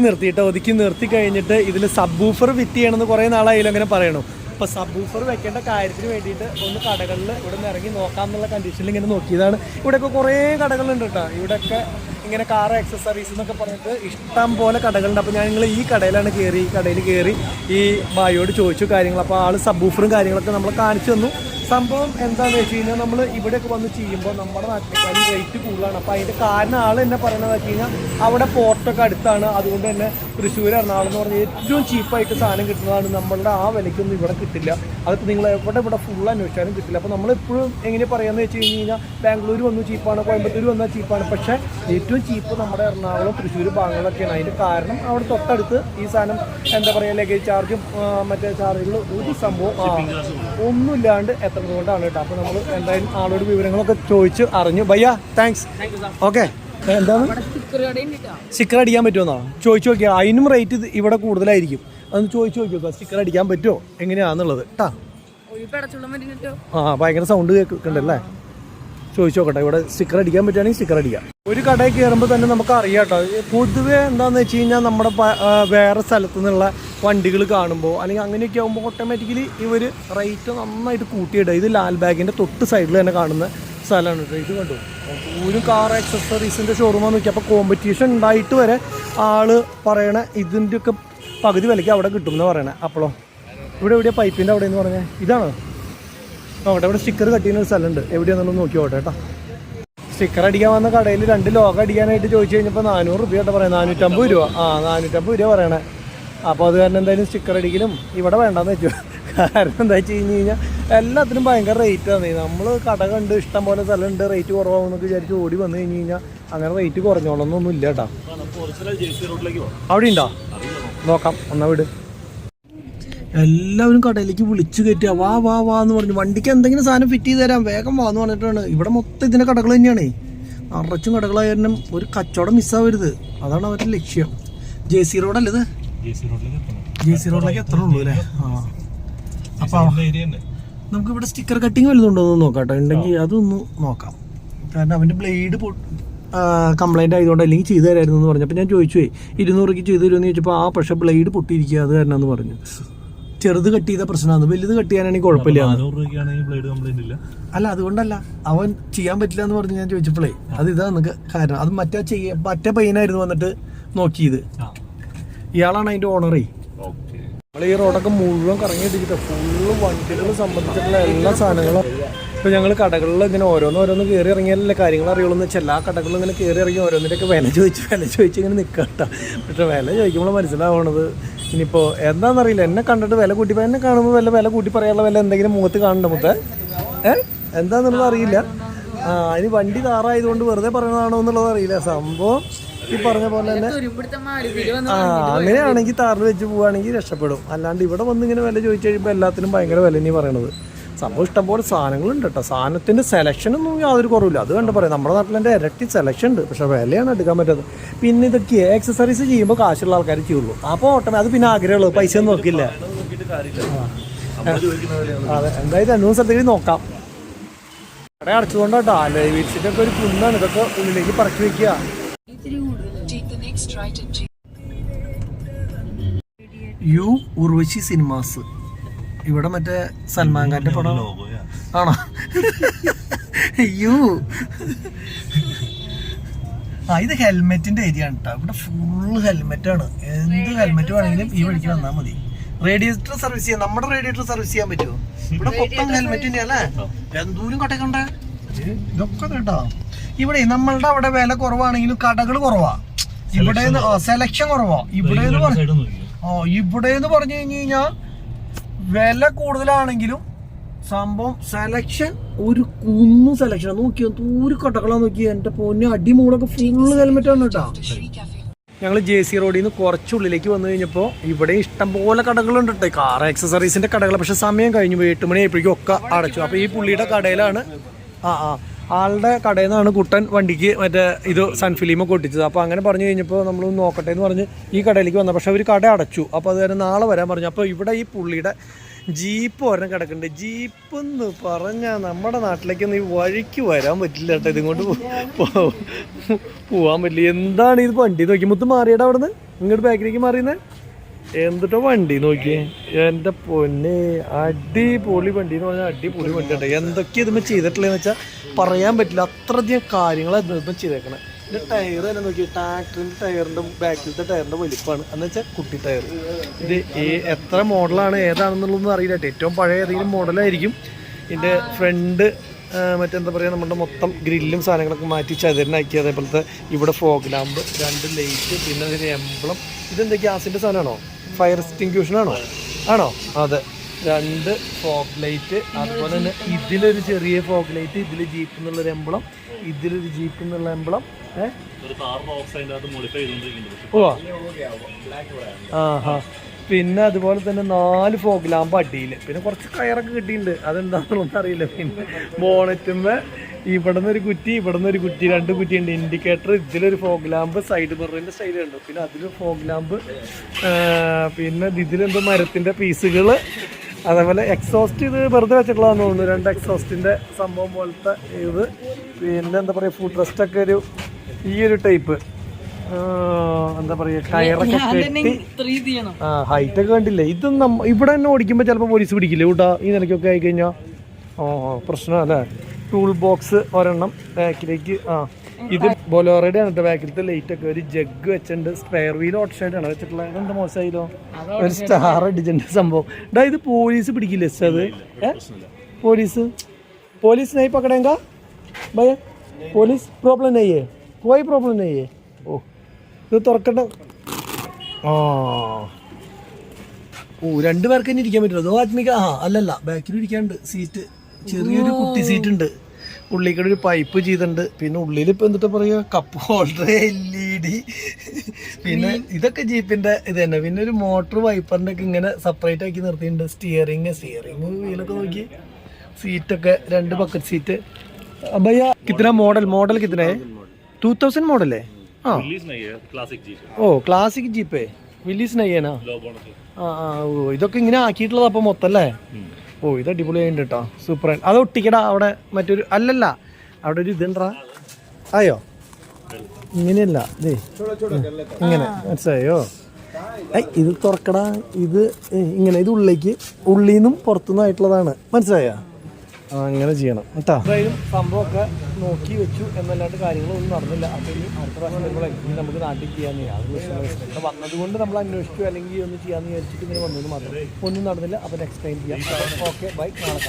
നിർത്തി കഴിഞ്ഞിട്ട് ഇതിൽ സബ് വൂഫർ ഫിറ്റ് ചെയ്യണമെന്ന് കുറേ നാളായാലും അങ്ങനെ പറയണു. അപ്പോൾ സബ്വൂഫർ വെക്കേണ്ട കാര്യത്തിന് വേണ്ടിയിട്ട് ഒന്ന് കടകളിൽ ഇവിടെ നിന്ന് ഇറങ്ങി നോക്കാം എന്നുള്ള കണ്ടീഷനിൽ ഇങ്ങനെ നോക്കിയതാണ്. ഇവിടെയൊക്കെ കുറേ കടകളുണ്ട് കേട്ടോ. ഇവിടെയൊക്കെ ഇങ്ങനെ കാർ ആക്സസറീസ് എന്നൊക്കെ പറഞ്ഞിട്ട് ഇഷ്ടം പോലെ കടകളുണ്ട്. അപ്പോൾ ഞങ്ങൾ ഈ കടയിലാണ് കയറി. ഈ കടയിൽ കയറി ഈ ബായിയോട് ചോദിച്ചു കാര്യങ്ങൾ. അപ്പോൾ ആൾ സബ്വൂഫറും കാര്യങ്ങളൊക്കെ നമ്മൾ കാണിച്ചു തന്നു. സംഭവം എന്താണെന്ന് വെച്ച് കഴിഞ്ഞാൽ നമ്മൾ ഇവിടെയൊക്കെ വന്ന് ചെയ്യുമ്പോൾ നമ്മുടെ നാട്ടിലേക്കാളും റേറ്റ് കൂടുതലാണ്. അപ്പോൾ അതിൻ്റെ കാരണം ആൾ എന്നെ പറയണത് വെച്ച് കഴിഞ്ഞാൽ അവിടെ പോർട്ടൊക്കെ അടുത്താണ്. അതുകൊണ്ട് തന്നെ തൃശ്ശൂർ എറണാകുളം എന്ന് പറഞ്ഞാൽ ഏറ്റവും ചീപ്പായിട്ട് സാധനം കിട്ടുന്നതാണ്. നമ്മളുടെ ആ വിലയ്ക്കൊന്നും ഇവിടെ കിട്ടില്ല. അതിപ്പോൾ നിങ്ങൾ ഇവിടെ ഫുൾ അന്വേഷിച്ചാലും കിട്ടില്ല. അപ്പോൾ നമ്മളെപ്പോഴും എങ്ങനെ പറയാമെന്ന് വെച്ച് കഴിഞ്ഞാൽ ബാംഗ്ലൂർ വന്നു ചീപ്പാണ്, കോയമ്പത്തൂർ വന്നാൽ ചീപ്പാണ്. പക്ഷേ ഏറ്റവും ചീപ്പ് നമ്മുടെ എറണാകുളം തൃശ്ശൂർ ഭാഗങ്ങളൊക്കെയാണ്. അതിൻ്റെ കാരണം അവിടെ തൊട്ടടുത്ത് ഈ സാധനം എന്താ പറയുക ലഗേജ് ചാർജും മറ്റേ ചാർജുകൾ ഒരു സംഭവം ഒന്നുമില്ലാണ്ട് എത്തുന്നതുകൊണ്ടാണ് കേട്ടോ. അപ്പോൾ നമ്മൾ എന്തായാലും ആളോട് വിവരങ്ങളൊക്കെ ചോദിച്ച് അറിഞ്ഞു. ഭയ്യ താങ്ക്സ്. ഓക്കെ, എന്താണ് സ്റ്റിക്കർ അടിക്കാൻ പറ്റുമെന്നോ ചോദിച്ചു നോക്കിയാൽ അതിനും റേറ്റ് ഇവിടെ കൂടുതലായിരിക്കും. അതൊന്ന് ചോദിച്ചു നോക്കിയോ സ്റ്റിക്കർ അടിക്കാൻ പറ്റുമോ എങ്ങനെയാണെന്നുള്ളത് കേട്ടോ. ഭയങ്കര സൗണ്ട് കേൾക്കണ്ടല്ലേ, ചോദിച്ചു നോക്കട്ടെ. ഇവിടെ സ്റ്റിക്കർ അടിക്കാൻ പറ്റുകയാണെങ്കിൽ സ്റ്റിക്കർ അടിക്കാം. ഒരു കടയിൽ കയറുമ്പോൾ തന്നെ നമുക്ക് അറിയാം കേട്ടോ. പൊതുവെ എന്താണെന്ന് വെച്ച് കഴിഞ്ഞാൽ നമ്മുടെ വേറെ സ്ഥലത്തു നിന്നുള്ള വണ്ടികൾ കാണുമ്പോൾ അല്ലെങ്കിൽ അങ്ങനെയൊക്കെ ആകുമ്പോൾ ഓട്ടോമാറ്റിക്കലി ഇവർ റേറ്റ് നന്നായിട്ട് കൂട്ടിയിടുക. ഇത് ലാൽബാഗിൻ്റെ തൊട്ട് സൈഡിൽ തന്നെ കാണുന്ന സ്ഥലമാണ് കേട്ടോ. ഇത് കണ്ടു ഒരു കാർ ആക്സസറീസിൻ്റെ ഷോറൂമാന്ന് നോക്കി. അപ്പോൾ കോമ്പറ്റീഷൻ ഉണ്ടായിട്ട് വരെ ആൾ പറയണ ഇതിൻ്റെയൊക്കെ പകുതി വിലയ്ക്ക് അവിടെ കിട്ടുമെന്ന് പറയണേ. അപ്പോഴോ ഇവിടെ എവിടെയാണ് പൈപ്പിൻ്റെ അവിടെ എന്ന് പറഞ്ഞാൽ ഇതാണ് അവിടെ സ്റ്റിക്കർ കട്ട് ചെയ്യുന്ന ഒരു സ്ഥലമുണ്ട്. എവിടെയാണെന്നുള്ളത് നോക്കി പോട്ടെ കേട്ടോ. സ്റ്റിക്കർ അടിക്കാൻ വന്ന കടയിൽ 2 ലോഗോ അടിക്കാനായിട്ട് ചോദിച്ചു കഴിഞ്ഞപ്പോൾ 400 രൂപ കേട്ടോ പറയാം. 450 രൂപ 450 രൂപ പറയണേ. അപ്പോൾ അത് കാരണം എന്തായാലും സ്റ്റിക്കർ അടിക്കലും ഇവിടെ വേണ്ടെന്ന് വെച്ചു. കാരണം എന്താ വെച്ച് കഴിഞ്ഞ് കഴിഞ്ഞാൽ എല്ലാത്തിനും ഭയങ്കര റേറ്റാണ്. നമ്മൾ കട കണ്ട് ഇഷ്ടം പോലെ സ്ഥലമുണ്ട്, റേറ്റ് കുറവാകുമെന്നൊക്കെ വിചാരിച്ച് ഓടി വന്നു കഴിഞ്ഞ് കഴിഞ്ഞാൽ അങ്ങനെ റേറ്റ് കുറഞ്ഞോളൊന്നും ഇല്ല കേട്ടോ. അവിടെ ഉണ്ടോ നോക്കാം ഒന്നാ വീട്. എല്ലാവരും കടയിലേക്ക് വിളിച്ചു കയറ്റുക. വാ വാ വാ എന്ന് പറഞ്ഞു. വണ്ടിക്ക് എന്തെങ്കിലും സാധനം ഫിറ്റ് ചെയ്ത് തരാം, വേഗം വാ എന്ന് പറഞ്ഞിട്ടാണ്. ഇവിടെ മൊത്തം ഇതിൻ്റെ കടകൾ തന്നെയാണ്. നിറച്ചും കടകളായ കാരണം ഒരു കച്ചവടം മിസ്സാവരുത്, അതാണ് അവരുടെ ലക്ഷ്യം. JC റോഡല്ലേ ഇത്? JC റോഡിലേക്ക് എത്തണുള്ളൂ അല്ലേ? അപ്പോൾ നമുക്ക് ഇവിടെ സ്റ്റിക്കർ കട്ടിങ് വലുതുണ്ടോ എന്ന് നോക്കാം കേട്ടോ. ഉണ്ടെങ്കിൽ അതൊന്ന് നോക്കാം. കാരണം അവൻ്റെ ബ്ലേഡ് കംപ്ലൈൻ്റ് ആയതുകൊണ്ട് അല്ലെങ്കിൽ ചെയ്തു തരായിരുന്നു എന്ന് പറഞ്ഞപ്പോൾ ഞാൻ ചോദിച്ചു 200 രൂപയ്ക്ക് ചെയ്തു തരുമെന്ന് ചോദിച്ചപ്പോൾ പക്ഷേ ബ്ലേഡ് പൊട്ടിയിരിക്കുക അത് കാരണം എന്ന് പറഞ്ഞു. ചെറുത് കട്ട് ചെയ്ത പ്രശ്നമാണ്, വലുത് കട്ട് ചെയ്യാനാണെങ്കിൽ കുഴപ്പമില്ല. അല്ല അതുകൊണ്ടല്ല, അവൻ ചെയ്യാൻ പറ്റില്ല എന്ന് പറഞ്ഞ് ഞാൻ ചോദിച്ചപ്പോഴേ അത് ഇതാണ് കാരണം. അത് മറ്റേ പയ്യനായിരുന്നു വന്നിട്ട് നോക്കിയത്. ഇയാളാണ് അതിൻ്റെ ഓണറേ. നമ്മൾ ഈ റോഡൊക്കെ മുഴുവൻ കറങ്ങിയിട്ടിട്ട് ഫുള്ള് വണ്ടികൾ സംബന്ധിച്ചിട്ടുള്ള എല്ലാ സാധനങ്ങളും. ഇപ്പോൾ ഞങ്ങൾ കടകളിൽ ഇങ്ങനെ ഓരോന്ന് കയറി ഇറങ്ങിയാലല്ലേ കാര്യങ്ങൾ അറിയുള്ളൂ എന്ന് വെച്ചാൽ എല്ലാ കടകളിലും ഇങ്ങനെ കയറി ഇറങ്ങി ഓരോന്നിൻ്റെയൊക്കെ വില ചോദിച്ച് ഇങ്ങനെ നിൽക്കട്ടോ. പക്ഷെ വില ചോദിക്കുമ്പോൾ മനസ്സിലാവണത് ഇനിയിപ്പോൾ എന്താണെന്നറിയില്ല. എന്നെ കണ്ടിട്ട് വില കൂട്ടി, എന്നെ കാണുമ്പോൾ വില കൂട്ടി പറയാനുള്ള വില എന്തെങ്കിലും മുഖത്ത് കാണണ്ട മുത്തേ എന്താണെന്നുള്ളത് അറിയില്ല. അതിന് വണ്ടി താറായതുകൊണ്ട് വെറുതെ പറയണതാണോ എന്നുള്ളത് അറിയില്ല. സംഭവം ഈ പറഞ്ഞ പോലെ തന്നെ അങ്ങനെയാണെങ്കിൽ താറിൽ വെച്ച് പോവുകയാണെങ്കിൽ രക്ഷപ്പെടും. അല്ലാണ്ട് ഇവിടെ വന്ന് ഇങ്ങനെ വില ചോദിച്ചു കഴിയുമ്പോൾ എല്ലാത്തിനും ഭയങ്കര വില തന്നെയാണ് പറയണത്. സംഭവം ഇഷ്ടംപോലെ സാധനങ്ങളുണ്ട് കേട്ടോ. സാധനത്തിൻ്റെ സെലക്ഷനൊന്നും യാതൊരു കുറവില്ല. അത് കണ്ട് പറയാം, നമ്മുടെ നാട്ടിൽ എൻ്റെ ഇരട്ടി സെലക്ഷൻ ഉണ്ട്. പക്ഷേ വിലയാണ് എടുക്കാൻ പറ്റാത്തത്. പിന്നെ ഇതൊക്കെ എക്സസറീസ് ചെയ്യുമ്പോൾ കാശുള്ള ആൾക്കാർ ചെയ്യുള്ളൂ. അപ്പോൾ അത് പിന്നെ ആഗ്രഹമുള്ളൂ, പൈസ ഒന്നും നോക്കില്ല. അതെ, എന്തായാലും 2 സ്ഥലത്തേക്ക് നോക്കാം. കട അടച്ചുകൊണ്ടോട്ടോ. വീഴ്ചയ്ക്കൊക്കെ ഒരു കുന്നാണ്. ഇതൊക്കെ ഉള്ളിലേക്ക് പറക്കി വെക്കുക. ഉർവശി സിനിമാസ്. ഇവിടെ മറ്റേ സൽമാൻ ഖാന്റെ പടം ആണോ? ഇത് ഹെൽമെറ്റിന്റെ ഏരിയ ആണ് കേട്ടോ. ഇവിടെ ഫുള്ള് ഹെൽമെറ്റാണ്. എന്ത് ഹെൽമെറ്റ് വേണമെങ്കിലും ഈ വഴിക്ക് വന്നാൽ മതി. റേഡിയേറ്റർ സർവീസ് ചെയ്യാം. നമ്മുടെ റേഡിയേറ്റർ സർവീസ് ചെയ്യാൻ പറ്റുമോ? ഇവിടെ മൊത്തം ഹെൽമെറ്റിന്റെ അല്ലേ? എന്തോരം കടക്കണ്ടേ ഇതൊക്കെ കേട്ടോ. ഇവിടെ നമ്മളുടെ അവിടെ വില കുറവാണെങ്കിലും കടകൾ കുറവാ. ഇവിടെ സെലക്ഷൻ കുറവാ. ഇവിടെ എന്ന് പറഞ്ഞു കഴിഞ്ഞാൽ വില കൂടുതലാണെങ്കിലും സംഭവം സെലക്ഷൻ ഒരു കുന്നു സെലക്ഷൻ. നോക്കിയോ ദൂരെ കടകളാ നോക്കിയോ. എൻ്റെ പൊന്നെ അടിമൂളൊക്കെ ഫുള്ള് ഹെൽമെറ്റാണ് കേട്ടോ. ഞങ്ങൾ JC റോഡിൽ നിന്ന് കുറച്ചുള്ളിലേക്ക് വന്നു കഴിഞ്ഞപ്പോൾ ഇവിടെ ഇഷ്ടംപോലെ കടകളുണ്ട് കേട്ടോ. കാർ ആക്സസറീസിൻ്റെ കടകൾ. പക്ഷെ സമയം കഴിഞ്ഞു, 8 മണി ആയപ്പോഴേക്കും ഒക്കെ അടച്ചു. അപ്പോൾ ഈ പുള്ളിയുടെ കടയിലാണ് ആളുടെ കടയിൽ നിന്നാണ് കുട്ടൻ വണ്ടിക്ക് മറ്റേ ഇത് സൺഫിലിമൊക്കെ ഒട്ടിച്ചത്. അപ്പോൾ അങ്ങനെ പറഞ്ഞു കഴിഞ്ഞപ്പോൾ നമ്മൾ നോക്കട്ടെ എന്ന് പറഞ്ഞ് ഈ കടയിലേക്ക് വന്നത്. പക്ഷേ അവർ കട അടച്ചു. അപ്പോൾ അത് കാരണം നാളെ വരാൻ പറഞ്ഞു. അപ്പോൾ ഇവിടെ ഈ പുള്ളിയുടെ ജീപ്പ് ഒരെണ്ണം കിടക്കുന്നുണ്ട്. ജീപ്പ് എന്ന് പറഞ്ഞാൽ നമ്മുടെ നാട്ടിലേക്കൊന്നും ഈ വഴിക്ക് വരാൻ പറ്റില്ല കേട്ടോ. ഇതുകൊണ്ട് പോവാൻ പറ്റില്ല. എന്താണ് ഇത് വണ്ടി നോക്കി മുത്ത് മാറിയടാ അവിടെ നിന്ന് ഇങ്ങോട്ട് ബാക്കിലേക്ക് മാറിയെന്നേ. എന്തിട്ടോ വണ്ടി നോക്കിയേ, എൻ്റെ പൊന്നെ അടിപൊളി വണ്ടി എന്ന് പറഞ്ഞാൽ അടിപൊളി വണ്ടി ഉണ്ട്. എന്തൊക്കെ ഇതുമ്പോൾ ചെയ്തിട്ടുള്ളതെന്ന് വെച്ചാൽ പറയാൻ പറ്റില്ല, അത്രയധികം കാര്യങ്ങളാണ് ഇതിപ്പം ചെയ്തേക്കണേ. ഇതിൻ്റെ ടയർ തന്നെ നോക്കി, ട്രാക്ടറിൻ്റെ ടയറിൻ്റെ ബാക്കിലത്തെ ടയറിൻ്റെ വലിപ്പമാണ് എന്ന് വെച്ചാൽ കുട്ടി ടയർ. ഇത് എത്ര മോഡലാണ് ഏതാണെന്നുള്ളതൊന്നും അറിയില്ല കേട്ടോ, ഏറ്റവും പഴയ ഏതെങ്കിലും മോഡലായിരിക്കും. ഇതിൻ്റെ ഫ്രണ്ട് മറ്റെന്താ പറയുക, നമ്മുടെ മൊത്തം ഗ്രില്ലും സാധനങ്ങളൊക്കെ മാറ്റി ചതുരനാക്കി. അതേപോലത്തെ ഇവിടെ ഫോഗ് ലാമ്പ്, 2 ലൈറ്റ്, പിന്നെ അതിന് എംബ്ലം. ഇതെന്താ ഗ്യാസിൻ്റെ സാധനമാണോ, ഫയർ എക്സ്റ്റിങ്ക്യൂഷനാണോ? ആണോ? അതെ, 2 ഫോഗ് ലൈറ്റ്. അതുപോലെ തന്നെ ഇതിലൊരു ചെറിയ ഫോഗ് ലൈറ്റ്, ഇതിൽ ജീപ്പ് എന്നുള്ളൊരു എംബ്ലം, ഇതിലൊരു ജീപ്പ് എന്നുള്ള എംബ്ലം. ഓ ആ ഹാ. പിന്നെ അതുപോലെ തന്നെ 4 ഫോഗ് ലാമ്പ് അടിയിൽ, പിന്നെ കുറച്ച് കയറൊക്കെ കിട്ടിയിട്ടുണ്ട്, അതെന്താണെന്നൊന്നും അറിയില്ല. പിന്നെ ബോണറ്റുമ്പോ ഇവിടെ നിന്നൊരു കുറ്റി, ഇവിടെ നിന്നൊരു കുറ്റി, 2 കുറ്റിയുണ്ട്. ഇൻഡിക്കേറ്റർ, ഇതിലൊരു ഫോഗ് ലാമ്പ്, സൈഡ് മിററിൻ്റെ സ്റ്റൈലുണ്ട്, പിന്നെ അതിലൊരു ഫോഗ് ലാമ്പ്, പിന്നെ ഇതിലെന്തോ മരത്തിൻ്റെ പീസുകൾ. അതേപോലെ എക്സോസ്റ്റ് ഇത് വെറുതെ വെച്ചിട്ടുള്ളതാണെന്ന് തോന്നുന്നു, 2 എക്സോസ്റ്റിൻ്റെ സംഭവം പോലത്തെ ഇത്. പിന്നെ എന്താ പറയുക, ഫുഡ് റെസ്റ്റൊക്കെ ഈ ഒരു ടൈപ്പ് എന്താ പറയുക, കയറൊക്കെ കെട്ടി. ഹൈറ്റ് ഒക്കെ കണ്ടില്ലേ? ഇത് ഇവിടെ തന്നെ ഓടിക്കുമ്പോൾ ചിലപ്പോൾ പോലീസ് പിടിക്കില്ലേ കൂട്ടാ, ഈ നിലയ്ക്കൊക്കെ ആയിക്കഴിഞ്ഞാൽ. പ്രശ്നം അല്ലേ. ടൂൾ ബോക്സ് ഒരെണ്ണം ബാക്കിലേക്ക്. ഇത് ബൊലോറയുടെ ആണ് കേട്ടോ, ബാക്കിലത്തെ ലൈറ്റ് ഒക്കെ. ഒരു ജഗ് വെച്ചിട്ടുണ്ട്, സ്പെയർ വീൽ ഓട്ടോഷായിട്ടാണ് വെച്ചിട്ടുള്ളത്. അതെന്താ മോശമായില്ലോ, ഒരു സ്റ്റാർ അടിച്ചിട്ടുണ്ട് സംഭവം. ഡാ ഇത് പോലീസ് പിടിക്കില്ലേ അത്? പോലീസ് नहीं पकड़ेगा भैया, പോലീസ് प्रॉब्लम नहीं है, कोई प्रॉब्लम नहीं है. ഓ ഇത് തുറക്കണ്ട. 2 പേർക്ക് തന്നെ ഇരിക്കാൻ പറ്റുമോ? അതോ ആത്മിക? അല്ലല്ല, ബാക്കിൽ ഇരിക്കാണ്ട് സീറ്റ്, ചെറിയൊരു കുട്ടി സീറ്റ് ഉണ്ട്. ഉള്ളിൽ ഒരു പൈപ്പ് ചെയ്തിട്ടുണ്ട്. പിന്നെ ഉള്ളിൽ ഇപ്പം എന്തിട്ടാ പറയുക, കപ്പ് ഹോൾഡർ, LED, പിന്നെ ഇതൊക്കെ ജീപ്പിൻ്റെ ഇത് തന്നെ. പിന്നെ ഒരു മോട്ടർ വൈപ്പറിൻ്റെ ഒക്കെ ഇങ്ങനെ സെപ്പറേറ്റ് ആക്കി നിർത്തിയിട്ടുണ്ട്. സ്റ്റിയറിങ് വീലൊക്കെ നോക്കി. സീറ്റൊക്കെ 2 ബക്കറ്റ് സീറ്റ്. ഭയ്യ കിतना मॉडल कितना है? 2000 मॉडल है? Classic GPay, Willys നയ്യേനാ? ഇതൊക്കെ ഇങ്ങനെ ആക്കിയിട്ടുള്ളത് അപ്പം മൊത്തം അല്ലേ? ഇത് അടിപൊളിയായിട്ട് കേട്ടോ, സൂപ്പർ. അത് ഒട്ടിക്കടാ അവിടെ. മറ്റൊരു അല്ലല്ല, അവിടെ ഒരു ഇതുണ്ടാ. ആയോ? ഇങ്ങനെയല്ല, ഇതേ ഇങ്ങനെ, മനസ്സിലായോ? ഇത് തുറക്കടാ. ഇത് ഇങ്ങനെ, ഇത് ഉള്ളിൽ നിന്നും പുറത്തുനിന്നും ആയിട്ടുള്ളതാണ്, മനസ്സിലായോ? അങ്ങനെ ചെയ്യണം കേട്ടോ. എന്തായാലും സംഭവമൊക്കെ നോക്കി വെച്ചു എന്നല്ലാണ്ട് കാര്യങ്ങളൊന്നും നടന്നില്ല. അപ്പോൾ ഇനി അടുത്ത പ്രാവശ്യം വരുമ്പോഴേക്കും നമുക്ക് നാട്ടിൽ ചെയ്യാമെന്ന് ചെയ്യാം. വന്നതുകൊണ്ട് നമ്മൾ അന്വേഷിച്ചു അല്ലെങ്കിൽ ഒന്ന് ചെയ്യാമെന്ന് വിചാരിച്ചിട്ട് ഇങ്ങനെ വന്നത് മാത്രം, ഒന്നും നടന്നില്ല. അപ്പോൾ നെക്സ്റ്റ് ടൈം ചെയ്യാം. ഓക്കെ, ബൈ, നാളെ.